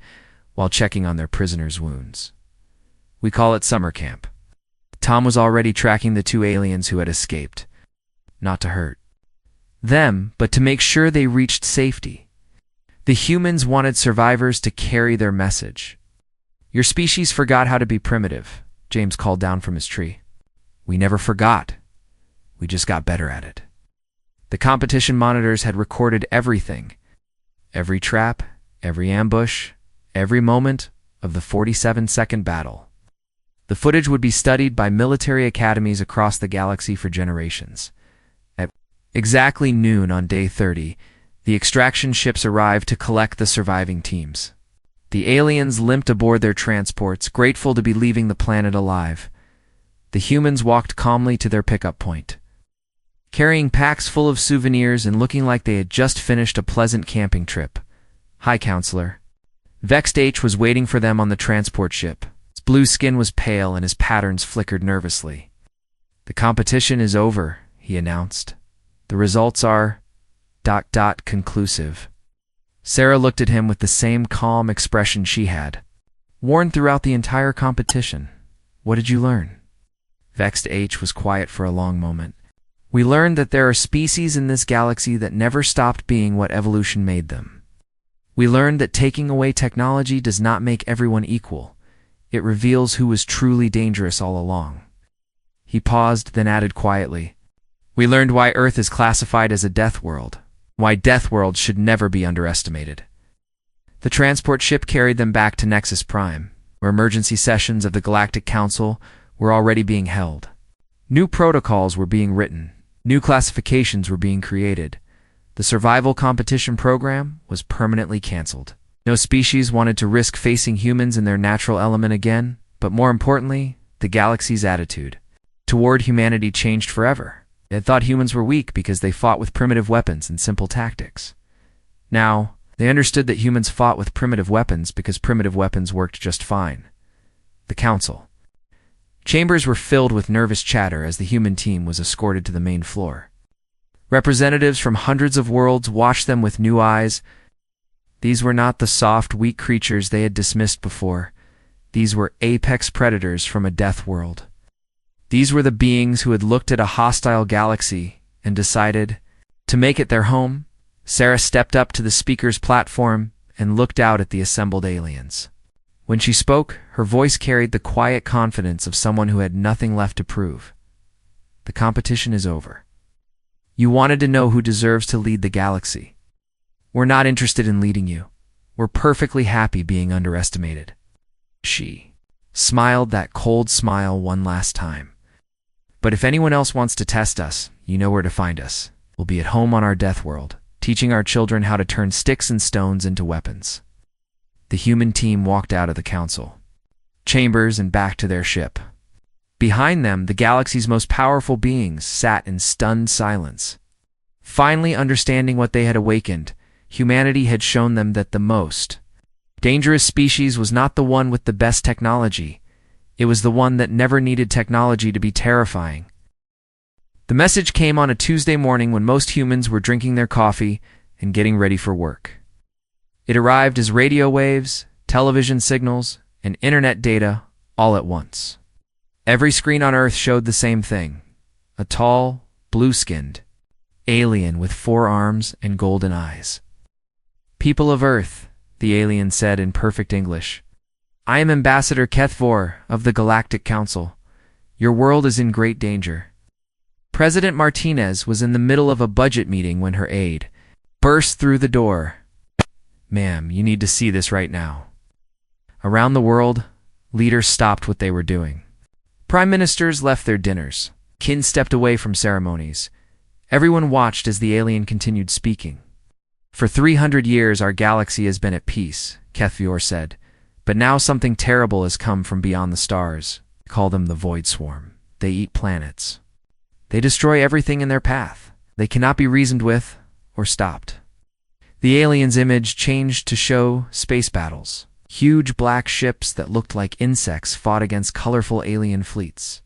while checking on their prisoners' wounds. We call it summer camp. Tom was already tracking the two aliens who had escaped. Not to hurt them, but to make sure they reached safety. The humans wanted survivors to carry their message. Your species forgot how to be primitive, James called down from his tree. We never forgot. We just got better at it. The competition monitors had recorded everything. Every trap, every ambush, every moment of the 47-second battle. The footage would be studied by military academies across the galaxy for generations. At exactly noon on day 30, the extraction ships arrived to collect the surviving teams. The aliens limped aboard their transports, grateful to be leaving the planet alive. The humans walked calmly to their pickup point, carrying packs full of souvenirs and looking like they had just finished a pleasant camping trip. Hi, Counselor. Vexed H was waiting for them on the transport ship. His blue skin was pale and his patterns flickered nervously. The competition is over, he announced. The results are... conclusive. Sarah looked at him with the same calm expression she had. Worn throughout the entire competition. What did you learn? Vexed H was quiet for a long moment. We learned that there are species in this galaxy that never stopped being what evolution made them. We learned that taking away technology does not make everyone equal. It reveals who was truly dangerous all along. He paused, then added quietly, we learned why Earth is classified as a death world, why death worlds should never be underestimated. The transport ship carried them back to Nexus Prime, where emergency sessions of the Galactic Council were already being held. New protocols were being written, new classifications were being created. The survival competition program was permanently canceled. No species wanted to risk facing humans in their natural element again, but more importantly, the galaxy's attitude toward humanity changed forever. They had thought humans were weak because they fought with primitive weapons and simple tactics. Now, they understood that humans fought with primitive weapons because primitive weapons worked just fine. The Council. Chambers were filled with nervous chatter as the human team was escorted to the main floor. Representatives from hundreds of worlds watched them with new eyes. These were not the soft, weak creatures they had dismissed before. These were apex predators from a death world. These were the beings who had looked at a hostile galaxy and decided to make it their home. Sarah stepped up to the speaker's platform and looked out at the assembled aliens. When she spoke, her voice carried the quiet confidence of someone who had nothing left to prove. The competition is over. You wanted to know who deserves to lead the galaxy. We're not interested in leading you. We're perfectly happy being underestimated. She smiled that cold smile one last time. But if anyone else wants to test us, you know where to find us. We'll be at home on our death world, teaching our children how to turn sticks and stones into weapons. The human team walked out of the council chambers and back to their ship. Behind them, the galaxy's most powerful beings sat in stunned silence. Finally understanding what they had awakened, humanity had shown them that the most dangerous species was not the one with the best technology. It was the one that never needed technology to be terrifying. The message came on a Tuesday morning when most humans were drinking their coffee and getting ready for work. It arrived as radio waves, television signals, and internet data all at once. Every screen on Earth showed the same thing: a tall, blue-skinned alien with 4 arms and golden eyes. People of Earth, the alien said in perfect English, I am Ambassador Kethvor of the Galactic Council. Your world is in great danger. President Martinez was in the middle of a budget meeting when her aide burst through the door. Ma'am, you need to see this right now. Around the world, leaders stopped what they were doing. Prime ministers left their dinners. Kin stepped away from ceremonies. Everyone watched as the alien continued speaking. For 300 years our galaxy has been at peace, Kethvor said. But now something terrible has come from beyond the stars. We call them the Void Swarm. They eat planets. They destroy everything in their path. They cannot be reasoned with or stopped. The alien's image changed to show space battles. Huge black ships that looked like insects fought against colorful alien fleets.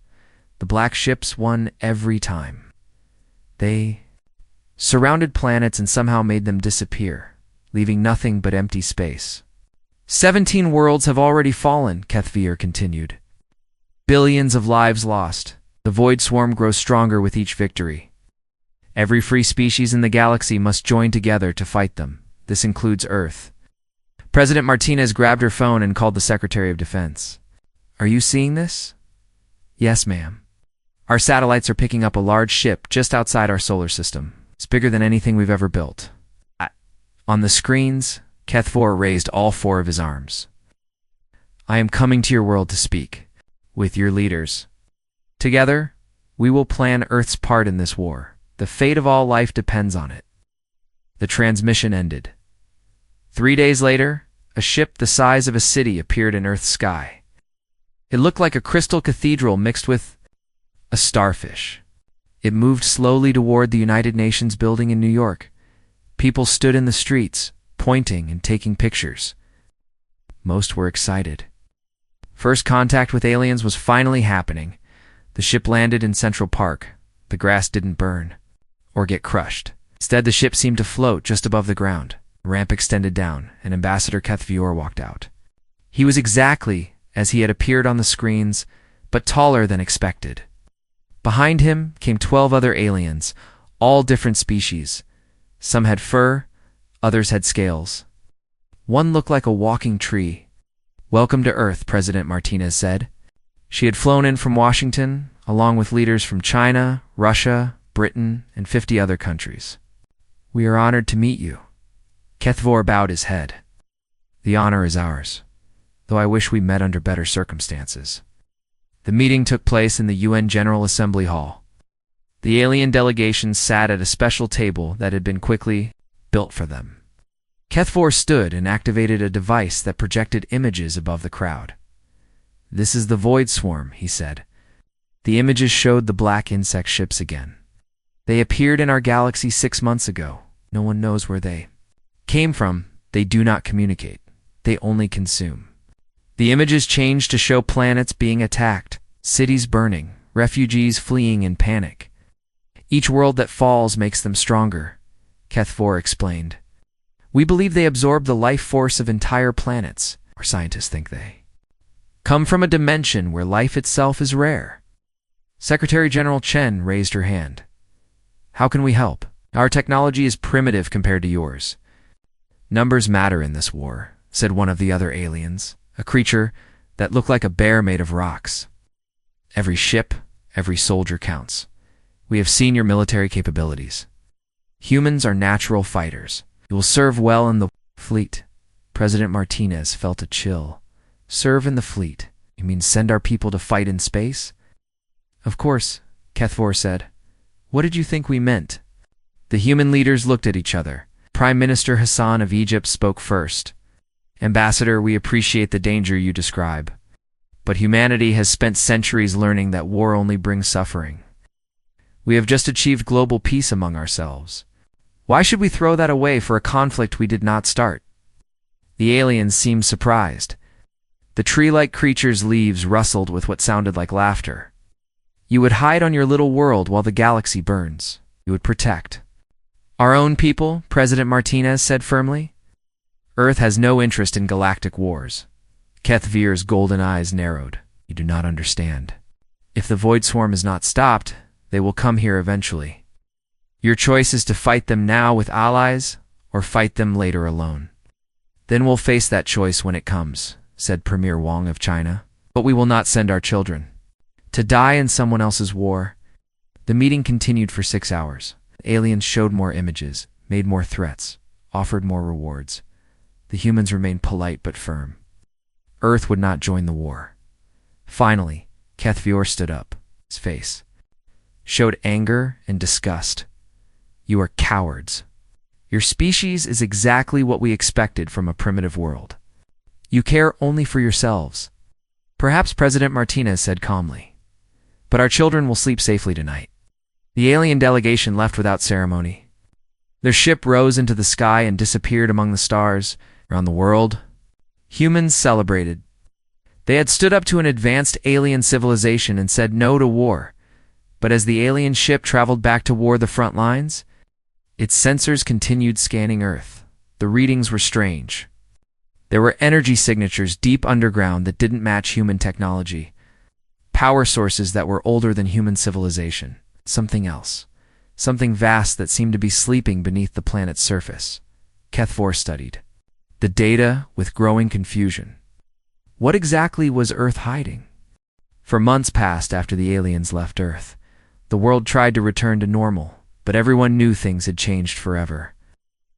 The black ships won every time. They surrounded planets and somehow made them disappear, leaving nothing but empty space. 17 worlds have already fallen, Kethvir continued. Billions of lives lost. The void swarm grows stronger with each victory. Every free species in the galaxy must join together to fight them. This includes Earth. President Martinez grabbed her phone and called the Secretary of Defense. Are you seeing this? Yes, ma'am. Our satellites are picking up a large ship just outside our solar system. It's bigger than anything we've ever built. On the screens, Kethvor raised all 4 of his arms. I am coming to your world to speak with your leaders. Together, we will plan Earth's part in this war. The fate of all life depends on it. The transmission ended. 3 days later, a ship the size of a city appeared in Earth's sky. It looked like a crystal cathedral mixed with a starfish. It moved slowly toward the United Nations building in New York. People stood in the streets, pointing and taking pictures. Most were excited. First contact with aliens was finally happening. The ship landed in Central Park. The grass didn't burn or get crushed. Instead, the ship seemed to float just above the ground. The ramp extended down, and Ambassador Kethvor walked out. He was exactly as he had appeared on the screens, but taller than expected. Behind him came 12 other aliens, all different species. Some had fur, others had scales. One looked like a walking tree. Welcome to Earth, President Martinez said. She had flown in from Washington, along with leaders from China, Russia, Britain, and 50 other countries. We are honored to meet you. Kethvor bowed his head. The honor is ours, though I wish we met under better circumstances. The meeting took place in the UN General Assembly Hall. The alien delegations sat at a special table that had been quickly built for them. Kethvor stood and activated a device that projected images above the crowd. This is the Void Swarm, he said. The images showed the black insect ships again. They appeared in our galaxy 6 months ago. No one knows where they came from. They do not communicate. They only consume. The images changed to show planets being attacked, cities burning, refugees fleeing in panic. Each world that falls makes them stronger, Kethvor explained. We believe they absorb the life force of entire planets, or scientists think they come from a dimension where life itself is rare. Secretary General Chen raised her hand. How can we help? Our technology is primitive compared to yours. Numbers matter in this war, said one of the other aliens, a creature that looked like a bear made of rocks. Every ship, every soldier counts. We have seen your military capabilities. Humans are natural fighters. You will serve well in the fleet. President Martinez felt a chill. Serve in the fleet? You mean send our people to fight in space? Of course, Kethvor said. What did you think we meant? The human leaders looked at each other. Prime Minister Hassan of Egypt spoke first. Ambassador, we appreciate the danger you describe. But humanity has spent centuries learning that war only brings suffering. We have just achieved global peace among ourselves. Why should we throw that away for a conflict we did not start? The aliens seemed surprised. The tree-like creature's leaves rustled with what sounded like laughter. You would hide on your little world while the galaxy burns. You would protect. Our own people, President Martinez said firmly. Earth has no interest in galactic wars. Kethvir's golden eyes narrowed. You do not understand. If the Void Swarm is not stopped, they will come here eventually. Your choice is to fight them now with allies or fight them later alone. Then we'll face that choice when it comes, said Premier Wang of China. But we will not send our children to die in someone else's war. The meeting continued for 6 hours. The aliens showed more images, made more threats, offered more rewards. The humans remained polite but firm. Earth would not join the war. Finally, Kethvor stood up. His face showed anger and disgust. You are cowards. Your species is exactly what we expected from a primitive world. You care only for yourselves. Perhaps President Martinez said calmly. But our children will sleep safely tonight. The alien delegation left without ceremony. Their ship rose into the sky and disappeared among the stars around the world. Humans celebrated. They had stood up to an advanced alien civilization and said no to war. But as the alien ship traveled back toward the front lines, its sensors continued scanning Earth. The readings were strange. There were energy signatures deep underground that didn't match human technology. Power sources that were older than human civilization. Something else. Something vast that seemed to be sleeping beneath the planet's surface. HFY studied the data with growing confusion. What exactly was Earth hiding? For months passed after the aliens left Earth. The world tried to return to normal, but everyone knew things had changed forever.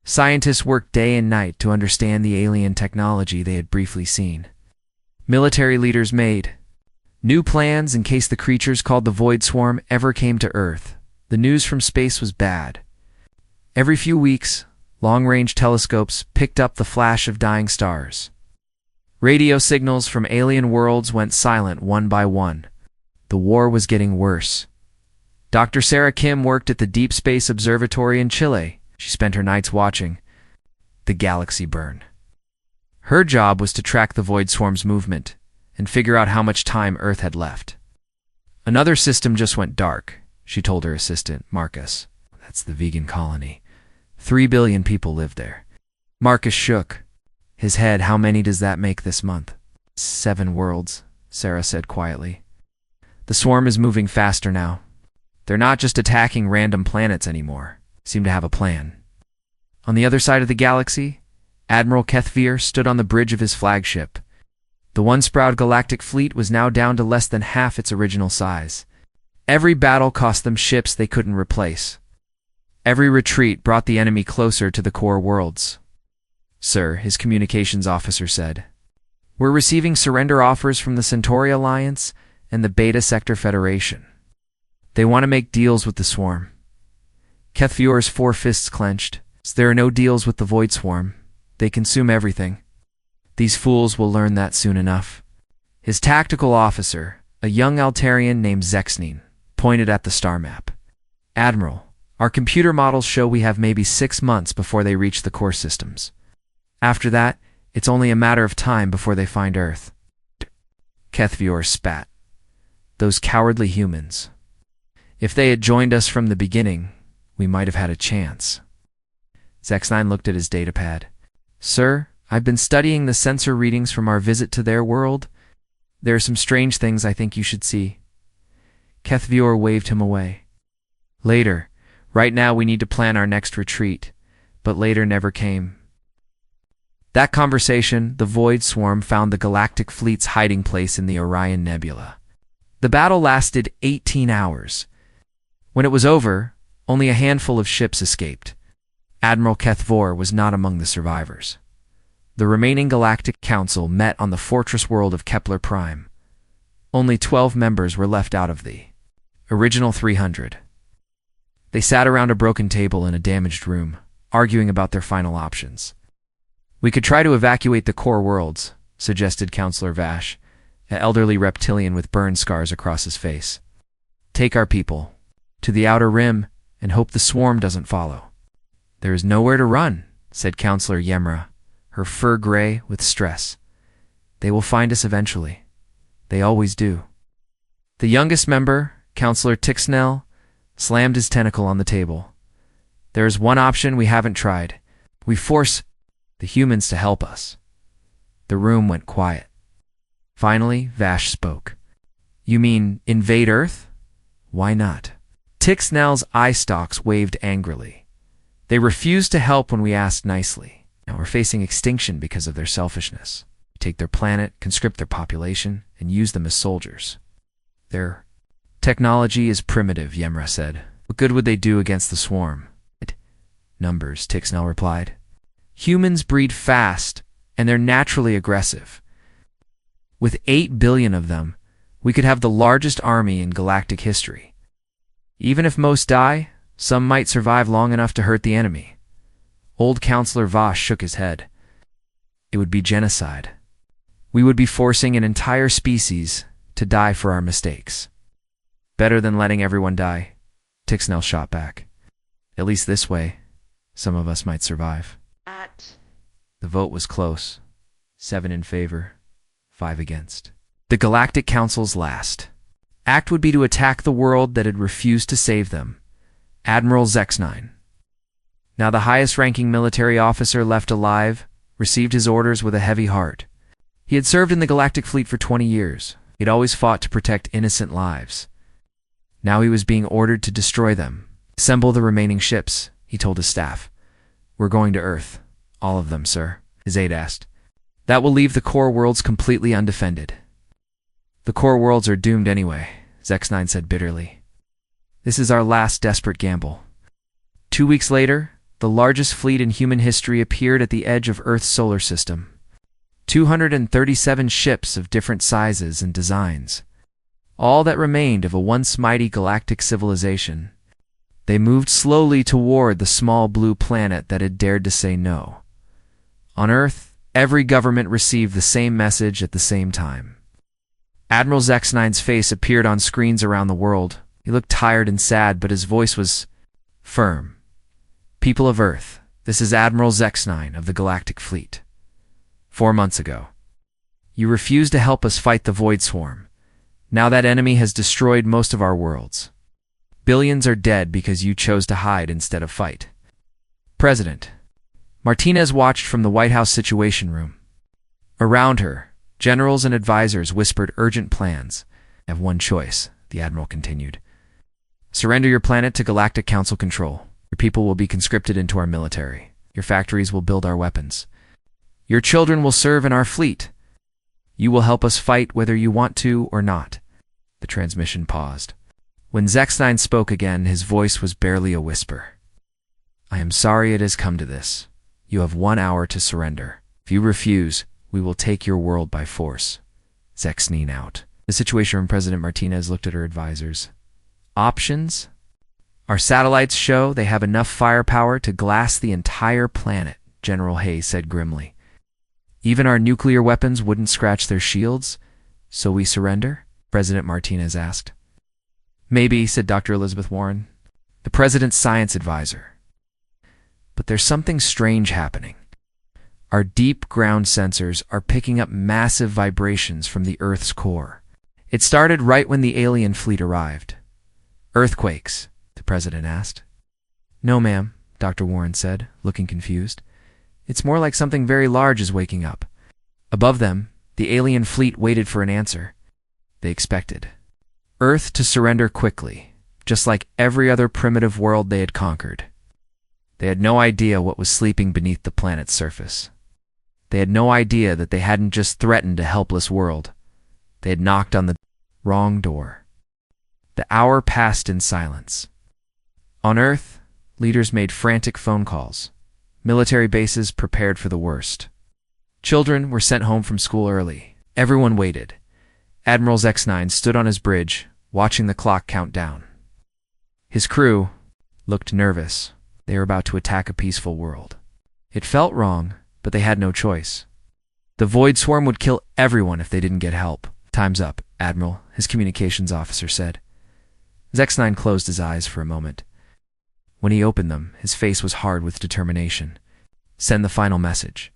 Scientists worked day and night to understand the alien technology they had briefly seen. Military leaders made new plans in case the creatures called the Void Swarm ever came to Earth. The news from space was bad. Every few weeks, long-range telescopes picked up the flash of dying stars. Radio signals from alien worlds went silent one by one. The war was getting worse. Dr. Sarah Kim worked at the Deep Space Observatory in Chile. She spent her nights watching the galaxy burn. Her job was to track the Void Swarm's movement and figure out how much time Earth had left. Another system just went dark, she told her assistant, Marcus. That's the vegan colony. 3 billion people live there. Marcus shook his head. How many does that make this month? 7 worlds, Sarah said quietly. The swarm is moving faster now. They're not just attacking random planets anymore. Seem to have a plan. On the other side of the galaxy, Admiral HFY stood on the bridge of his flagship. The once proud galactic fleet was now down to less than half its original size. Every battle cost them ships they couldn't replace. Every retreat brought the enemy closer to the core worlds. Sir, his communications officer said, we're receiving surrender offers from the Centauri Alliance and the Beta Sector Federation. They want to make deals with the swarm. HFY's 4 fists clenched. There are no deals with the Void Swarm. They consume everything. These fools will learn that soon enough. His tactical officer, a young Altarian named Zexnine, pointed at the star map. Admiral, our computer models show we have maybe 6 months before they reach the core systems. After that, it's only a matter of time before they find Earth. HFY spat. Those cowardly humans. If they had joined us from the beginning, we might have had a chance. Zexnine looked at his datapad. Sir, I've been studying the sensor readings from our visit to their world. There are some strange things I think you should see. HFY waved him away. Later. Right now we need to plan our next retreat. But later never came. That conversation, the Void Swarm found the Galactic Fleet's hiding place in the Orion Nebula. The battle lasted 18 hours. When it was over, only a handful of ships escaped. Admiral HFY was not among the survivors. The remaining Galactic Council met on the fortress world of Kepler Prime. Only 12 members were left out of the original 300. They sat around a broken table in a damaged room, arguing about their final options. We could try to evacuate the core worlds, suggested Counselor Vash, an elderly reptilian with burn scars across his face. Take our people to the outer rim and hope the swarm doesn't follow. There is nowhere to run, said Counselor Yemra, her fur gray with stress. They will find us eventually. They always do. The youngest member, Counselor Tixnell, slammed his tentacle on the table. There is one option we haven't tried. We force the humans to help us. The room went quiet. Finally, Vash spoke. You mean invade Earth? Why not? Tixnell's eye stalks waved angrily. They refused to help when we asked nicely. Now we're facing extinction because of their selfishness. We take their planet, conscript their population, and use them as soldiers. Their technology is primitive, Yemra said. What good would they do against the swarm? Numbers, Tixnell replied. Humans breed fast, and they're naturally aggressive. With 8 billion of them, we could have the largest army in galactic history. Even if most die, some might survive long enough to hurt the enemy. Old Counselor Vash shook his head. It would be genocide. We would be forcing an entire species to die for our mistakes. Better than letting everyone die, Tixnell shot back. At least this way, some of us might survive. The vote was close. 7 in favor, 5 against. The Galactic Council's last act would be to attack the world that had refused to save them, Admiral Zexnine. Now the highest-ranking military officer left alive received his orders with a heavy heart. He had served in the Galactic Fleet for 20 years. He'd always fought to protect innocent lives. Now he was being ordered to destroy them. Assemble the remaining ships, he told his staff. We're going to Earth. All of them, sir, his aide asked. That will leave the core worlds completely undefended. The core worlds are doomed anyway, Zexnine said bitterly. This is our last desperate gamble. 2 weeks later, the largest fleet in human history appeared at the edge of Earth's solar system. 237 ships of different sizes and designs. All that remained of a once mighty galactic civilization. They moved slowly toward the small blue planet that had dared to say no. On Earth, every government received the same message at the same time. Admiral Zexnine's face appeared on screens around the world. He looked tired and sad, but his voice was firm. People of Earth, this is Admiral Zexnine of the Galactic Fleet. 4 months ago, you refused to help us fight the Void Swarm. Now that enemy has destroyed most of our worlds. Billions are dead because you chose to hide instead of fight. President Martinez watched from the White House Situation Room. Around her, generals and advisors whispered urgent plans. You have one choice, the Admiral continued. Surrender your planet to Galactic Council control. Your people will be conscripted into our military. Your factories will build our weapons. Your children will serve in our fleet. You will help us fight whether you want to or not. The transmission paused. When Zexnine spoke again, his voice was barely a whisper. I am sorry it has come to this. You have 1 hour to surrender. If you refuse, we will take your world by force. Zexnine out. The Situation Room President Martinez looked at her advisors. Options? Our satellites show they have enough firepower to glass the entire planet, General Hayes said grimly. Even our nuclear weapons wouldn't scratch their shields, so we surrender? President Martinez asked. Maybe, said Dr. Elizabeth Warren, the president's science advisor. But there's something strange happening. Our deep ground sensors are picking up massive vibrations from the Earth's core. It started right when the alien fleet arrived. Earthquakes? The president asked. No, ma'am, Dr. Warren said, looking confused. It's more like something very large is waking up. Above them, the alien fleet waited for an answer. They expected Earth to surrender quickly, just like every other primitive world they had conquered. They had no idea what was sleeping beneath the planet's surface. They had no idea that they hadn't just threatened a helpless world. They had knocked on the wrong door. The hour passed in silence. On Earth, leaders made frantic phone calls. Military bases prepared for the worst. Children were sent home from school early. Everyone waited. Admiral Zexnine stood on his bridge, watching the clock count down. His crew looked nervous. They were about to attack a peaceful world. It felt wrong, but they had no choice. The Void Swarm would kill everyone if they didn't get help. Time's up, Admiral, his communications officer said. Zexnine closed his eyes for a moment. When he opened them, his face was hard with determination. Send the final message.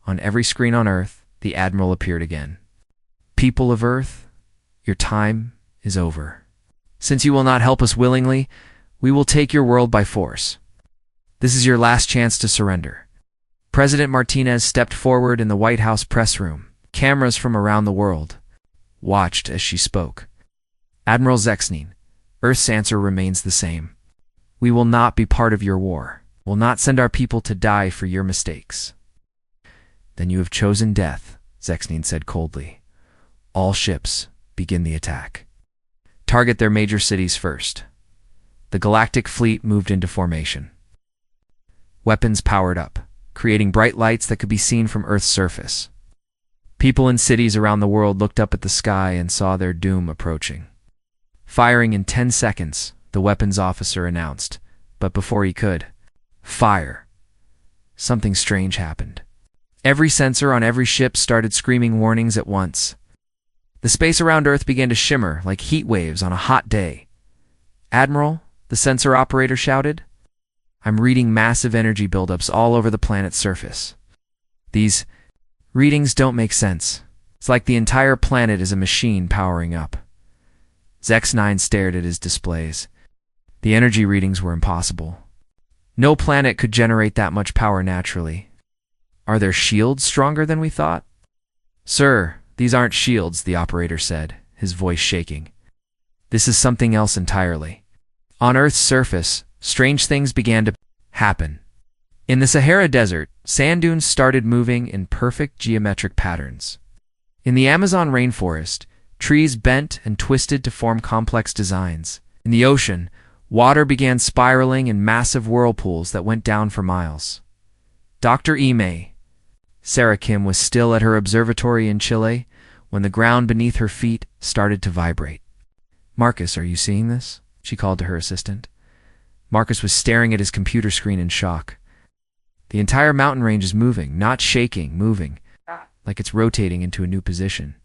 On every screen on Earth, the Admiral appeared again. People of Earth, your time is over. Since you will not help us willingly, we will take your world by force. This is your last chance to surrender. President Martinez stepped forward in the White House press room. Cameras from around the world watched as she spoke. Admiral Zexnine, Earth's answer remains the same. We will not be part of your war. We'll not send our people to die for your mistakes. Then you have chosen death, Zexnine said coldly. All ships, begin the attack. Target their major cities first. The Galactic Fleet moved into formation. Weapons powered up, creating bright lights that could be seen from Earth's surface. People in cities around the world looked up at the sky and saw their doom approaching. Firing in 10 seconds, the weapons officer announced, but before he could, fire. Something strange happened. Every sensor on every ship started screaming warnings at once. The space around Earth began to shimmer like heat waves on a hot day. Admiral, the sensor operator shouted, I'm reading massive energy buildups all over the planet's surface. These Readings don't make sense. It's like the entire planet is a machine powering up. Zex9 stared at his displays. The energy readings were impossible. No planet could generate that much power naturally. Are their shields stronger than we thought? Sir, these aren't shields, the operator said, his voice shaking. This is something else entirely. On Earth's surface, strange things began to happen. In the Sahara Desert, sand dunes started moving in perfect geometric patterns. In the Amazon rainforest, trees bent and twisted to form complex designs. In the ocean, water began spiraling in massive whirlpools that went down for miles. Dr. Ime, Sarah Kim, was still at her observatory in Chile when the ground beneath her feet started to vibrate. Marcus, are you seeing this? She called to her assistant. Marcus was staring at his computer screen in shock. The entire mountain range is moving, not shaking, moving, like it's rotating into a new position.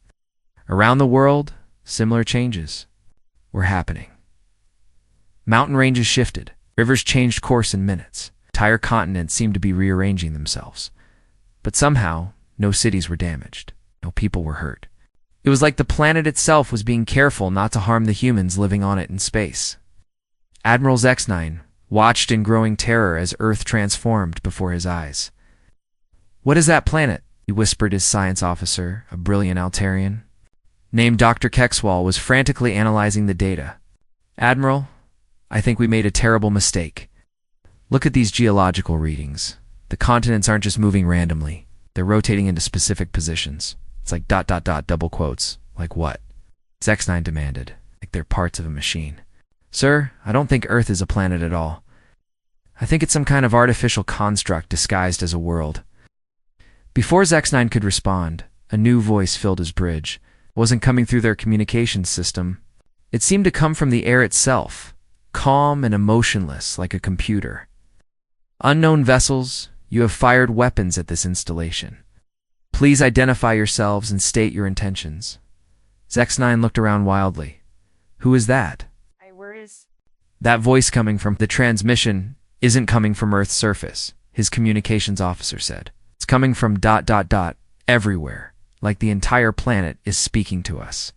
Around the world, similar changes were happening. Mountain ranges shifted. Rivers changed course in minutes. Entire continents seemed to be rearranging themselves. But somehow, no cities were damaged. No people were hurt. It was like the planet itself was being careful not to harm the humans living on it in space. Admiral Zex9 watched in growing terror as Earth transformed before his eyes. "What is that planet?" he whispered his science officer, a brilliant Altarian. Named Dr. Kexwal was frantically analyzing the data. "Admiral, I think we made a terrible mistake. Look at these geological readings. The continents aren't just moving randomly. They're rotating into specific positions. It's like ... double quotes. Like what?" Zex9 demanded. Like they're parts of a machine. "Sir, I don't think Earth is a planet at all. I think it's some kind of artificial construct disguised as a world." Before Zex9 could respond, a new voice filled his bridge. It wasn't coming through their communications system. It seemed to come from the air itself, calm and emotionless like a computer. "Unknown vessels, you have fired weapons at this installation. Please identify yourselves and state your intentions." Zex9 looked around wildly. "Who is that?" "That voice coming from the transmission isn't coming from Earth's surface," his communications officer said. "It's coming from ... everywhere, like the entire planet is speaking to us."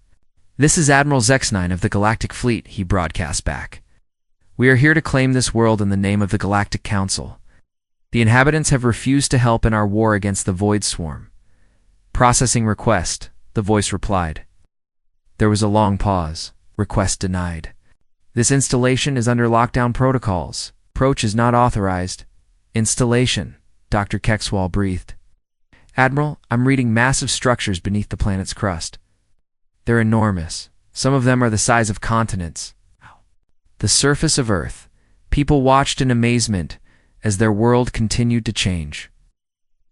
"This is Admiral Zex9 of the Galactic Fleet," he broadcast back. "We are here to claim this world in the name of the Galactic Council. The inhabitants have refused to help in our war against the Void Swarm." "Processing request," the voice replied. There was a long pause. "Request denied. This installation is under lockdown protocols. Approach is not authorized." "Installation," Dr. Kexwal breathed. "Admiral, I'm reading massive structures beneath the planet's crust. They're enormous. Some of them are the size of continents." The surface of Earth. People watched in amazement as their world continued to change.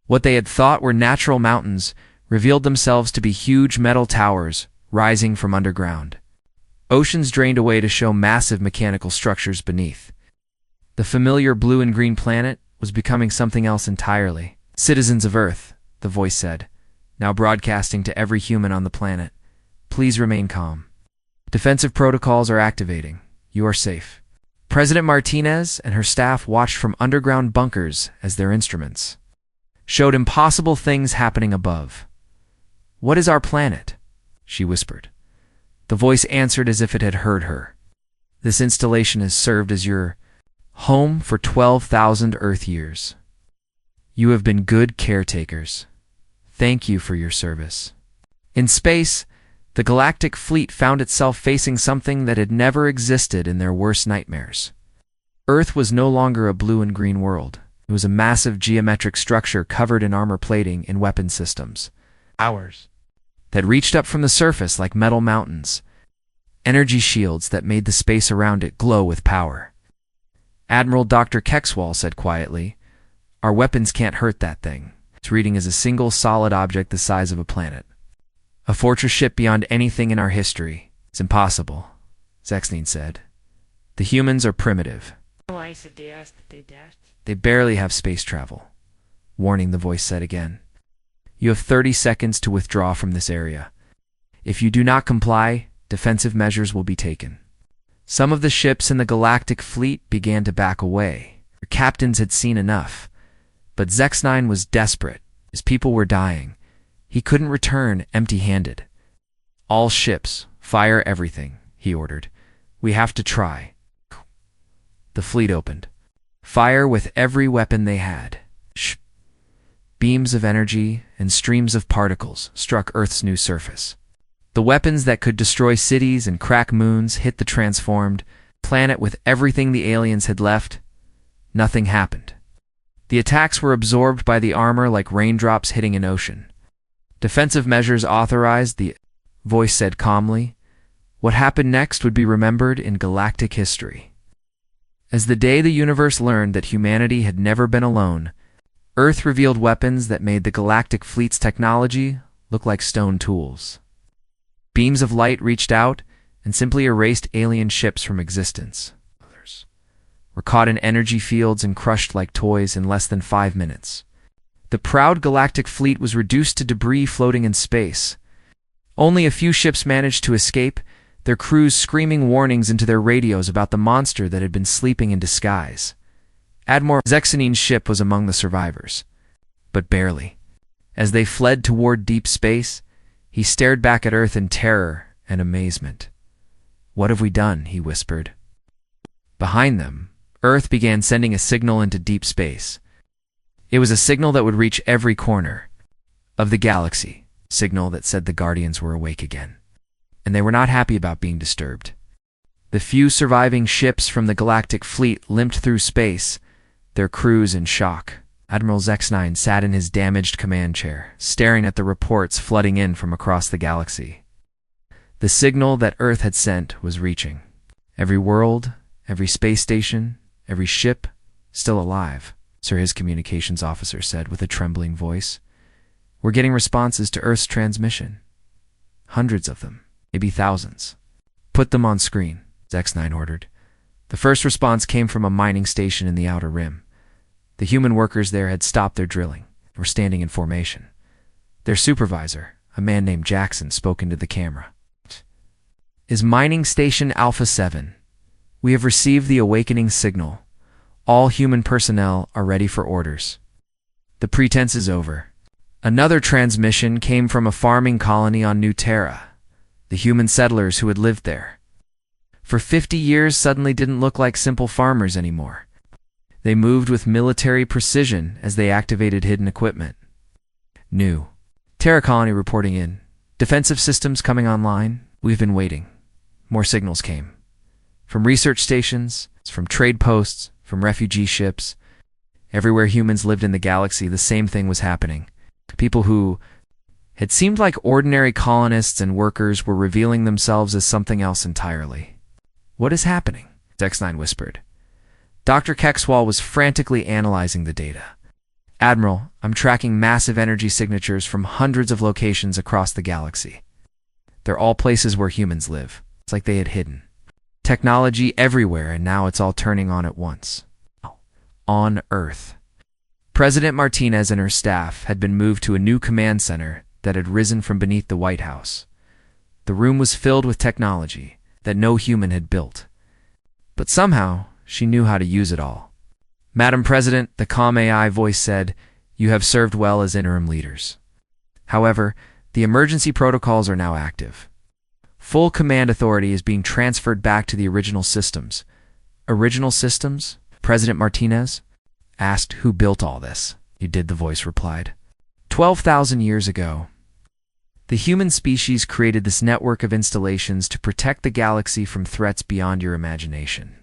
What they had thought were natural mountains revealed themselves to be huge metal towers rising from underground. Oceans drained away to show massive mechanical structures beneath. The familiar blue and green planet was becoming something else entirely. "Citizens of Earth," the voice said, now broadcasting to every human on the planet, "please remain calm. Defensive protocols are activating. You are safe." President Martinez and her staff watched from underground bunkers as their instruments showed impossible things happening above. "What is our planet?" she whispered. The voice answered as if it had heard her. "This installation has served as your home for 12,000 Earth years. You have been good caretakers. Thank you for your service." In space, the Galactic Fleet found itself facing something that had never existed in their worst nightmares. Earth was no longer a blue and green world. It was a massive geometric structure covered in armor plating and weapon systems. Ours. That reached up from the surface like metal mountains. Energy shields that made the space around it glow with power. Admiral Dr. Kexwal said quietly, "Our weapons can't hurt that thing. It's reading as a single solid object the size of a planet. A fortress ship beyond anything in our history. It's impossible," Zex9 said. "The humans are primitive. They barely have space travel." "Warning," the voice said again. "You have 30 seconds to withdraw from this area. If you do not comply, defensive measures will be taken." Some of the ships in the Galactic Fleet began to back away. Their captains had seen enough. But Zex9 was desperate. His people were dying. He couldn't return empty-handed. "All ships, fire everything," he ordered. "We have to try." The fleet opened. Fire with every weapon they had. Beams of energy and streams of particles struck Earth's new surface. The weapons that could destroy cities and crack moons hit the transformed planet with everything the aliens had left. Nothing happened. The attacks were absorbed by the armor like raindrops hitting an ocean. "Defensive measures authorized," the voice said calmly. What happened next would be remembered in galactic history. As the day the universe learned that humanity had never been alone, Earth revealed weapons that made the Galactic Fleet's technology look like stone tools. Beams of light reached out and simply erased alien ships from existence. Others were caught in energy fields and crushed like toys in less than 5 minutes. The proud Galactic Fleet was reduced to debris floating in space. Only a few ships managed to escape, their crews screaming warnings into their radios about the monster that had been sleeping in disguise. Admiral Zexanine's ship was among the survivors, but barely. As they fled toward deep space, he stared back at Earth in terror and amazement. "What have we done?" he whispered. Behind them, Earth began sending a signal into deep space. It was a signal that would reach every corner of the galaxy, a signal that said the Guardians were awake again, and they were not happy about being disturbed. The few surviving ships from the Galactic Fleet limped through space, their crews in shock. Admiral Zexanine sat in his damaged command chair, staring at the reports flooding in from across the galaxy. The signal that Earth had sent was reaching. Every world, every space station, every ship, still alive, Sir, his communications officer said with a trembling voice. "We're getting responses to Earth's transmission. Hundreds of them, maybe thousands." "Put them on screen," Zexanine ordered. The first response came from a mining station in the Outer Rim. The human workers there had stopped their drilling and were standing in formation. Their supervisor, a man named Jackson, spoke into the camera. "Is Mining Station Alpha 7. We have received the awakening signal. All human personnel are ready for orders. The pretense is over." Another transmission came from a farming colony on New Terra. The human settlers who had lived there for 50 years suddenly didn't look like simple farmers anymore. They moved with military precision as they activated hidden equipment. New Terra colony reporting in. "Defensive systems coming online. We've been waiting." More signals came. From research stations, from trade posts, from refugee ships. Everywhere humans lived in the galaxy, the same thing was happening. People who had seemed like ordinary colonists and workers were revealing themselves as something else entirely. "What is happening?" Zexanine whispered. Dr. Kexwal was frantically analyzing the data. "Admiral, I'm tracking massive energy signatures from hundreds of locations across the galaxy. They're all places where humans live. It's like they had hidden technology everywhere, and now it's all turning on at once." On Earth. President Martinez and her staff had been moved to a new command center that had risen from beneath the White House. The room was filled with technology that no human had built. But somehow, she knew how to use it all. "Madam President," the calm AI voice said, "you have served well as interim leaders. However, the emergency protocols are now active. Full command authority is being transferred back to the original systems." "Original systems?" President Martinez asked. "Who built all this?" "You did," the voice replied. 12,000 years ago. The human species created this network of installations to protect the galaxy from threats beyond your imagination.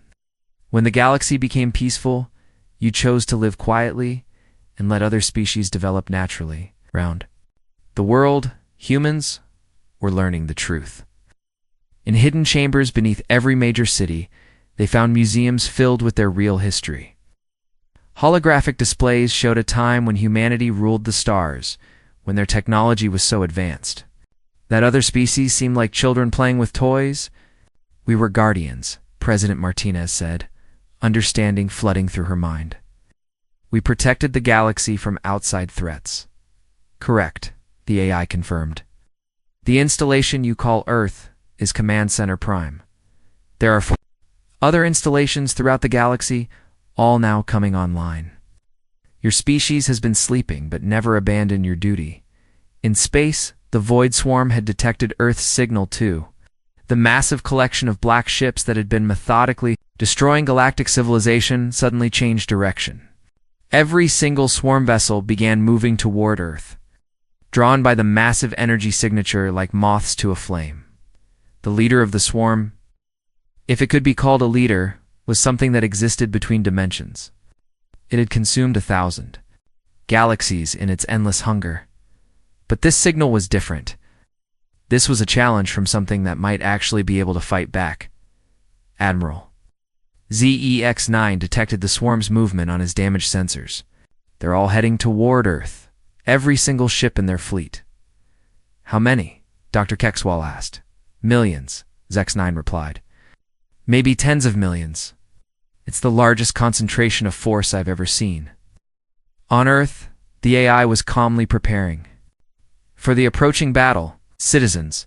When the galaxy became peaceful, you chose to live quietly and let other species develop naturally around the world. Humans were learning the truth. In hidden chambers beneath every major city, they found museums filled with their real history. Holographic displays showed a time when humanity ruled the stars, when their technology was so advanced that other species seemed like children playing with toys. "We were guardians," President Martinez said, understanding flooding through her mind. "We protected the galaxy from outside threats." "Correct," the AI confirmed. "The installation you call Earth is Command Center Prime. There are 4 other installations throughout the galaxy, all now coming online. Your species has been sleeping but never abandoned your duty. In space, the Void Swarm had detected Earth's signal too. The massive collection of black ships that had been methodically destroying galactic civilization suddenly changed direction. Every single swarm vessel began moving toward Earth, drawn by the massive energy signature like moths to a flame. The leader of the swarm, if it could be called a leader, was something that existed between dimensions. It had consumed 1,000 galaxies in its endless hunger. But this signal was different. This was a challenge from something that might actually be able to fight back. Admiral ZEX-9 detected the swarm's movement on his damaged sensors. They're all heading toward Earth, every single ship in their fleet. How many? Dr. Kexwal asked. Millions, ZEX-9 replied. Maybe tens of millions. It's the largest concentration of force I've ever seen. On Earth, the AI was calmly preparing. For the approaching battle, citizens,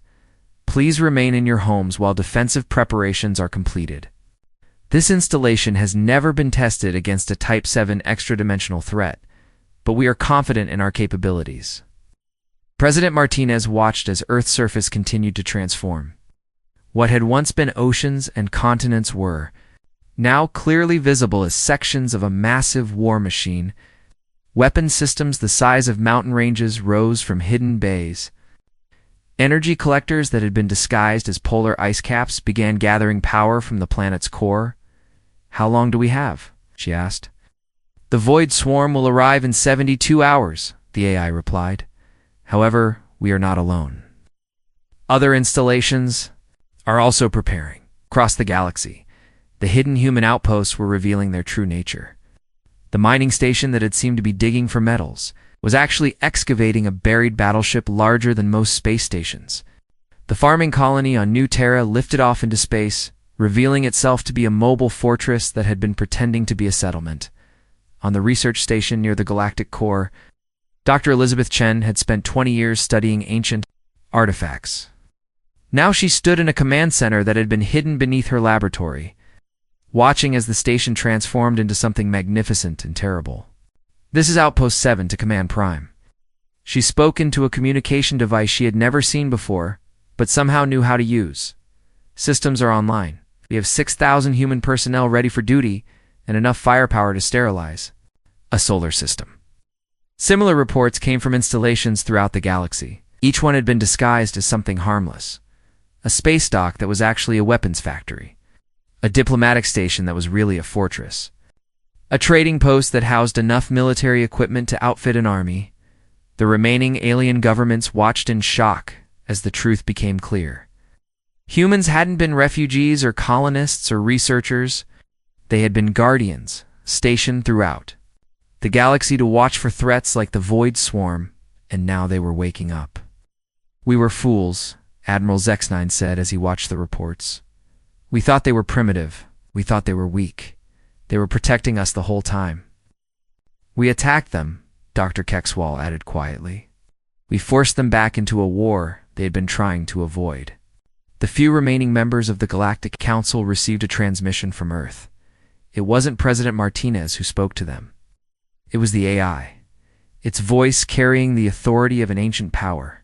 please remain in your homes while defensive preparations are completed. This installation has never been tested against a Type 7 extra-dimensional threat, but we are confident in our capabilities. President Martinez watched as Earth's surface continued to transform. What had once been oceans and continents were now clearly visible as sections of a massive war machine. Weapon systems the size of mountain ranges rose from hidden bays. Energy collectors that had been disguised as polar ice caps began gathering power from the planet's core. How long do we have? She asked. The Void Swarm will arrive in 72 hours, the AI replied. However, we are not alone. Other installations are also preparing. Across the galaxy, the hidden human outposts were revealing their true nature. The mining station that had seemed to be digging for metals was actually excavating a buried battleship larger than most space stations. The farming colony on New Terra lifted off into space, revealing itself to be a mobile fortress that had been pretending to be a settlement. On the research station near the galactic core, Dr. Elizabeth Chen had spent 20 years studying ancient artifacts. Now she stood in a command center that had been hidden beneath her laboratory, watching as the station transformed into something magnificent and terrible. This is Outpost 7 to Command Prime. She spoke into a communication device she had never seen before, but somehow knew how to use. Systems are online. We have 6,000 human personnel ready for duty and enough firepower to sterilize a solar system. Similar reports came from installations throughout the galaxy. Each one had been disguised as something harmless. A space dock that was actually a weapons factory. A diplomatic station that was really a fortress. A trading post that housed enough military equipment to outfit an army. The remaining alien governments watched in shock as the truth became clear. Humans hadn't been refugees or colonists or researchers. They had been guardians, stationed throughout the galaxy to watch for threats like the Void Swarm, and now they were waking up. We were fools, Admiral ZEX-9 said as he watched the reports. We thought they were primitive. We thought they were weak. They were protecting us the whole time. We attacked them, Dr. Kexwal added quietly. We forced them back into a war they had been trying to avoid. The few remaining members of the Galactic Council received a transmission from Earth. It wasn't President Martinez who spoke to them. It was the AI, its voice carrying the authority of an ancient power.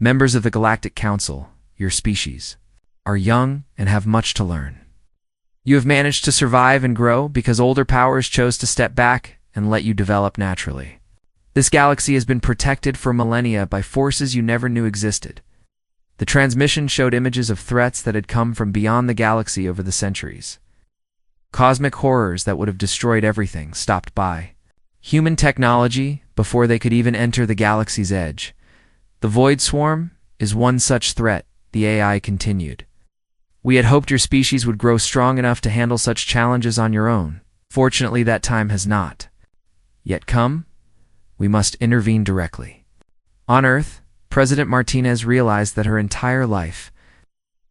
Members of the Galactic Council, your species, are young and have much to learn. You have managed to survive and grow because older powers chose to step back and let you develop naturally. This galaxy has been protected for millennia by forces you never knew existed. The transmission showed images of threats that had come from beyond the galaxy over the centuries. Cosmic horrors that would have destroyed everything stopped by. Human technology before they could even enter the galaxy's edge. The Void Swarm is one such threat, the AI continued. We had hoped your species would grow strong enough to handle such challenges on your own. Fortunately, that time has not yet come. We must intervene directly. On Earth, President Martinez realized that her entire life,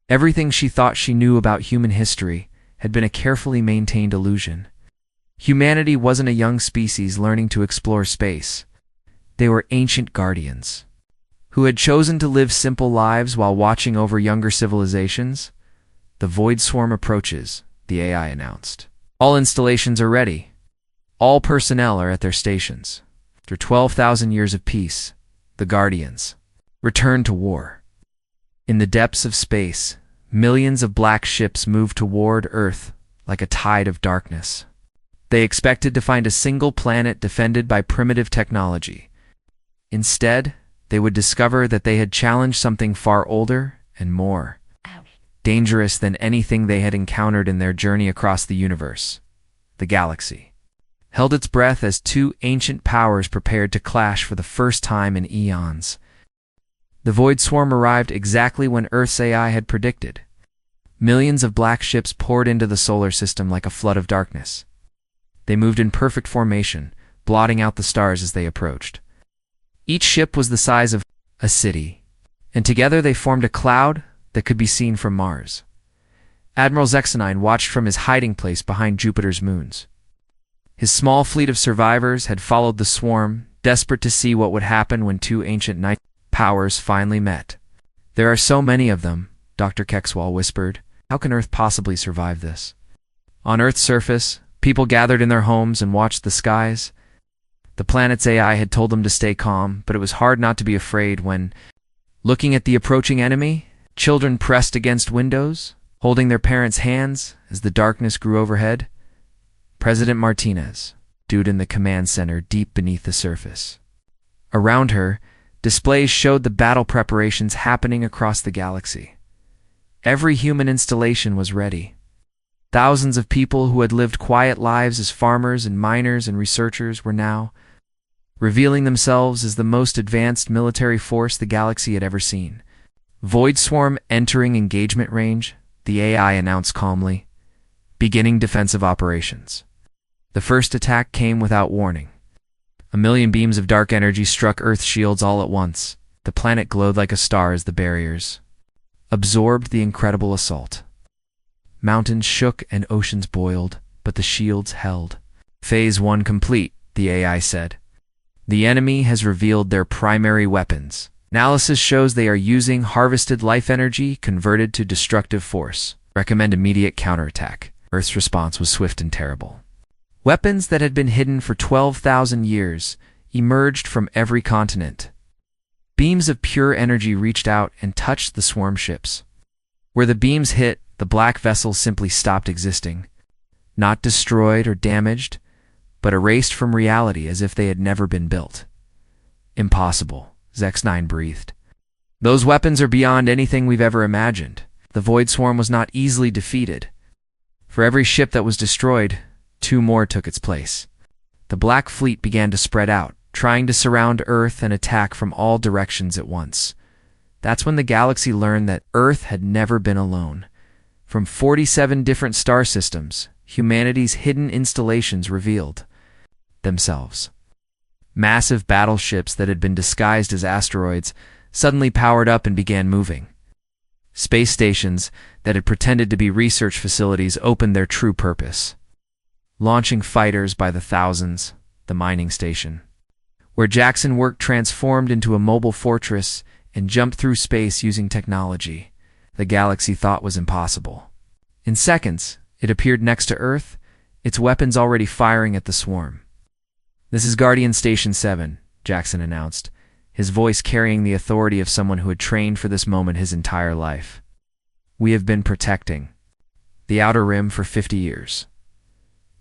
everything she thought she knew about human history, had been a carefully maintained illusion. Humanity wasn't a young species learning to explore space. They were ancient guardians, who had chosen to live simple lives while watching over younger civilizations. The Void Swarm approaches, the AI announced. All installations are ready. All personnel are at their stations. After 12,000 years of peace, the Guardians, returned to war. In the depths of space, millions of black ships moved toward Earth like a tide of darkness. They expected to find a single planet defended by primitive technology. Instead, they would discover that they had challenged something far older and more dangerous than anything they had encountered in their journey across the universe. The galaxy held its breath as two ancient powers prepared to clash for the first time in eons. The Void Swarm arrived exactly when Earth's AI had predicted. Millions of black ships poured into the solar system like a flood of darkness. They moved in perfect formation, blotting out the stars as they approached. Each ship was the size of a city, and together they formed a cloud that could be seen from Mars. Admiral Zexanine watched from his hiding place behind Jupiter's moons. His small fleet of survivors had followed the swarm, desperate to see what would happen when two ancient night powers finally met. "There are so many of them," Dr. Kexwal whispered. "How can Earth possibly survive this?" On Earth's surface, people gathered in their homes and watched the skies. The planet's AI had told them to stay calm, but it was hard not to be afraid when, looking at the approaching enemy, children pressed against windows, holding their parents' hands as the darkness grew overhead. President Martinez stood in the command center deep beneath the surface. Around her, displays showed the battle preparations happening across the galaxy. Every human installation was ready. Thousands of people who had lived quiet lives as farmers and miners and researchers were now revealing themselves as the most advanced military force the galaxy had ever seen. "Void Swarm entering engagement range," the AI announced calmly, beginning defensive operations. The first attack came without warning. A million beams of dark energy struck Earth's shields all at once. The planet glowed like a star as the barriers absorbed the incredible assault. Mountains shook and oceans boiled, but the shields held. "Phase 1 complete," the AI said. "The enemy has revealed their primary weapons. Analysis shows they are using harvested life energy converted to destructive force. Recommend immediate counterattack." Earth's response was swift and terrible. Weapons that had been hidden for 12,000 years emerged from every continent. Beams of pure energy reached out and touched the swarm ships. Where the beams hit, the black vessels simply stopped existing. Not destroyed or damaged, but erased from reality as if they had never been built. "Impossible," Zex9 breathed. "Those weapons are beyond anything we've ever imagined." The Void Swarm was not easily defeated. For every ship that was destroyed, two more took its place. The Black Fleet began to spread out, trying to surround Earth and attack from all directions at once. That's when the galaxy learned that Earth had never been alone. From 47 different star systems, humanity's hidden installations revealed themselves. Massive battleships that had been disguised as asteroids suddenly powered up and began moving. Space stations that had pretended to be research facilities opened their true purpose. Launching fighters by the thousands, the mining station, where Jackson worked, transformed into a mobile fortress and jumped through space using technology the galaxy thought was impossible. In seconds, it appeared next to Earth, its weapons already firing at the swarm. "This is Guardian Station 7, Jackson announced, his voice carrying the authority of someone who had trained for this moment his entire life. "We have been protecting the Outer Rim for 50 years.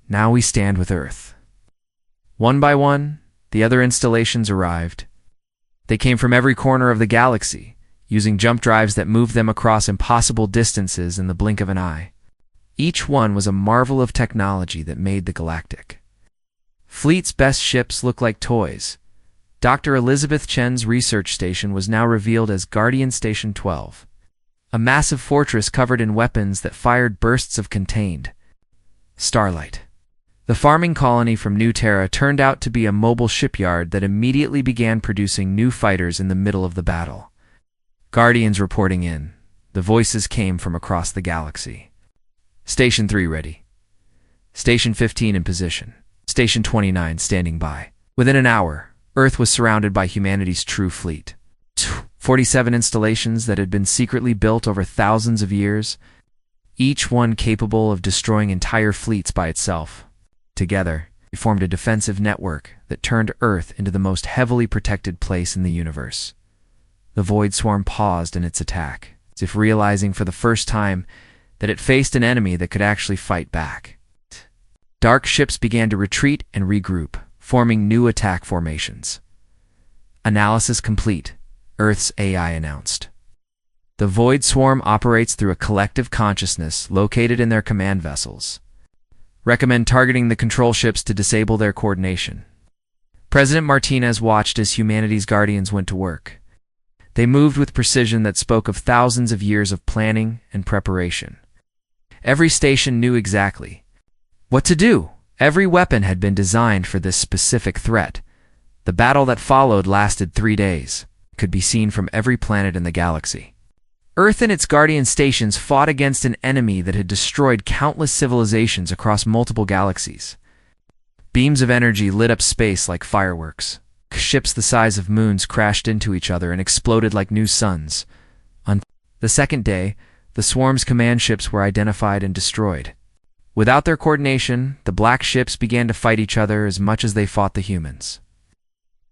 Now we stand with Earth." One by one, the other installations arrived. They came from every corner of the galaxy, using jump drives that moved them across impossible distances in the blink of an eye. Each one was a marvel of technology that made the Galactic Fleet's best ships look like toys. Dr. Elizabeth Chen's research station was now revealed as Guardian Station 12, a massive fortress covered in weapons that fired bursts of contained starlight. The farming colony from New Terra turned out to be a mobile shipyard that immediately began producing new fighters in the middle of the battle. Guardians reporting in. The voices came from across the galaxy. "Station 3 ready. Station 15 in position. Station 29 standing by." Within an hour, Earth was surrounded by humanity's true fleet. 47 installations that had been secretly built over thousands of years, each one capable of destroying entire fleets by itself. Together, They formed a defensive network that turned Earth into the most heavily protected place in the universe. The Void Swarm paused in its attack, as if realizing for the first time that it faced an enemy that could actually fight back. Dark ships began to retreat and regroup, forming new attack formations. Analysis complete, Earth's AI announced. The Void Swarm operates through a collective consciousness located in their command vessels. Recommend targeting the control ships to disable their coordination. President Martinez watched as humanity's guardians went to work. They moved with precision that spoke of thousands of years of planning and preparation. Every station knew exactly what to do. Every weapon had been designed for this specific threat. The battle that followed lasted 3 days, could be seen from every planet in the galaxy. Earth and its guardian stations fought against an enemy that had destroyed countless civilizations across multiple galaxies. Beams of energy lit up space like fireworks. Ships the size of moons crashed into each other and exploded like new suns. On the second day, the swarm's command ships were identified and destroyed. Without their coordination, the black ships began to fight each other as much as they fought the humans.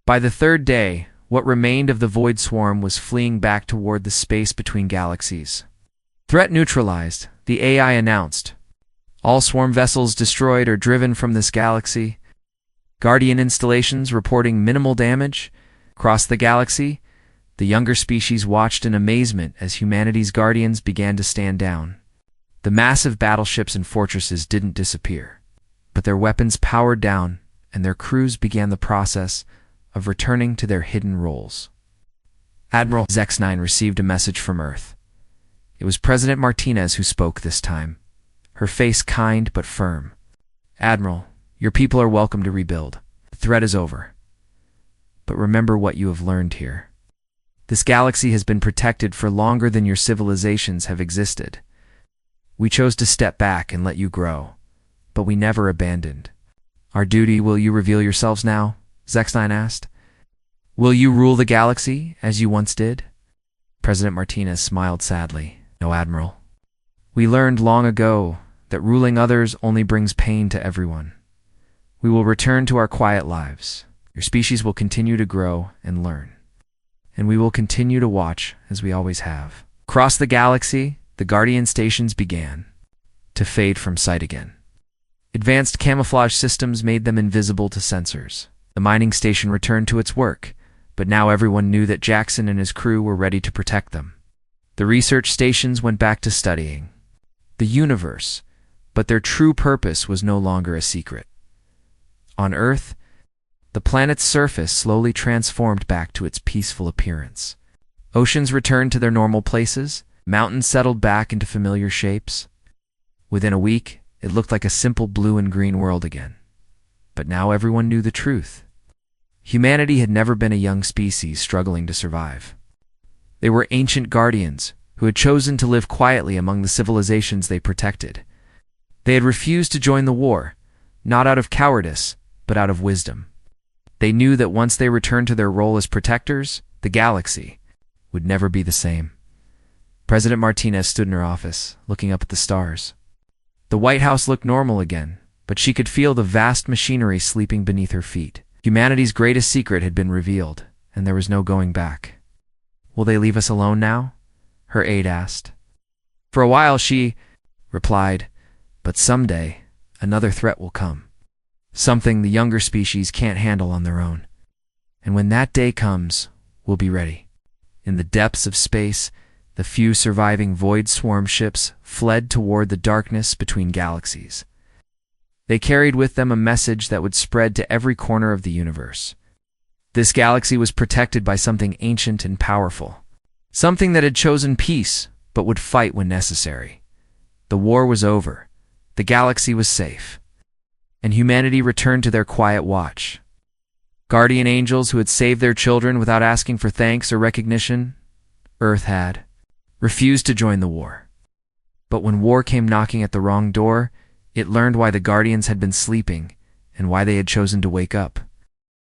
By the third day, what remained of the Void Swarm was fleeing back toward the space between galaxies. Threat neutralized, the AI announced. All swarm vessels destroyed or driven from this galaxy. Guardian installations reporting minimal damage. Across the galaxy, the younger species watched in amazement as humanity's guardians began to stand down. The massive battleships and fortresses didn't disappear, but their weapons powered down, and their crews began the process of returning to their hidden roles. Admiral X9 received a message from Earth. It was President Martinez who spoke this time, her face kind but firm. Admiral, your people are welcome to rebuild. The threat is over. But remember what you have learned here. This galaxy has been protected for longer than your civilizations have existed. We chose to step back and let you grow, but we never abandoned. Our duty, will you reveal yourselves now? X9 asked. Will you rule the galaxy as you once did? President Martinez smiled sadly. No, Admiral. We learned long ago that ruling others only brings pain to everyone. We will return to our quiet lives. Your species will continue to grow and learn. And we will continue to watch as we always have. Across the galaxy, the Guardian stations began to fade from sight again. Advanced camouflage systems made them invisible to sensors. The mining station returned to its work, but now everyone knew that Jackson and his crew were ready to protect them. The research stations went back to studying the universe, but their true purpose was no longer a secret. On Earth, the planet's surface slowly transformed back to its peaceful appearance. Oceans returned to their normal places. Mountains settled back into familiar shapes. Within a week, it looked like a simple blue and green world again. But now everyone knew the truth. Humanity had never been a young species struggling to survive. They were ancient guardians who had chosen to live quietly among the civilizations they protected. They had refused to join the war, not out of cowardice, but out of wisdom. They knew that once they returned to their role as protectors, the galaxy would never be the same. President Martinez stood in her office, looking up at the stars. The White House looked normal again, but she could feel the vast machinery sleeping beneath her feet. Humanity's greatest secret had been revealed, and there was no going back. Will they leave us alone now? Her aide asked. For a while, she replied, but someday, another threat will come. Something the younger species can't handle on their own. And when that day comes, we'll be ready. In the depths of space, the few surviving Void Swarm ships fled toward the darkness between galaxies. They carried with them a message that would spread to every corner of the universe. This galaxy was protected by something ancient and powerful. Something that had chosen peace, but would fight when necessary. The war was over. The galaxy was safe. And humanity returned to their quiet watch. Guardian angels who had saved their children without asking for thanks or recognition, Earth had refused to join the war. But when war came knocking at the wrong door, it learned why the Guardians had been sleeping and why they had chosen to wake up.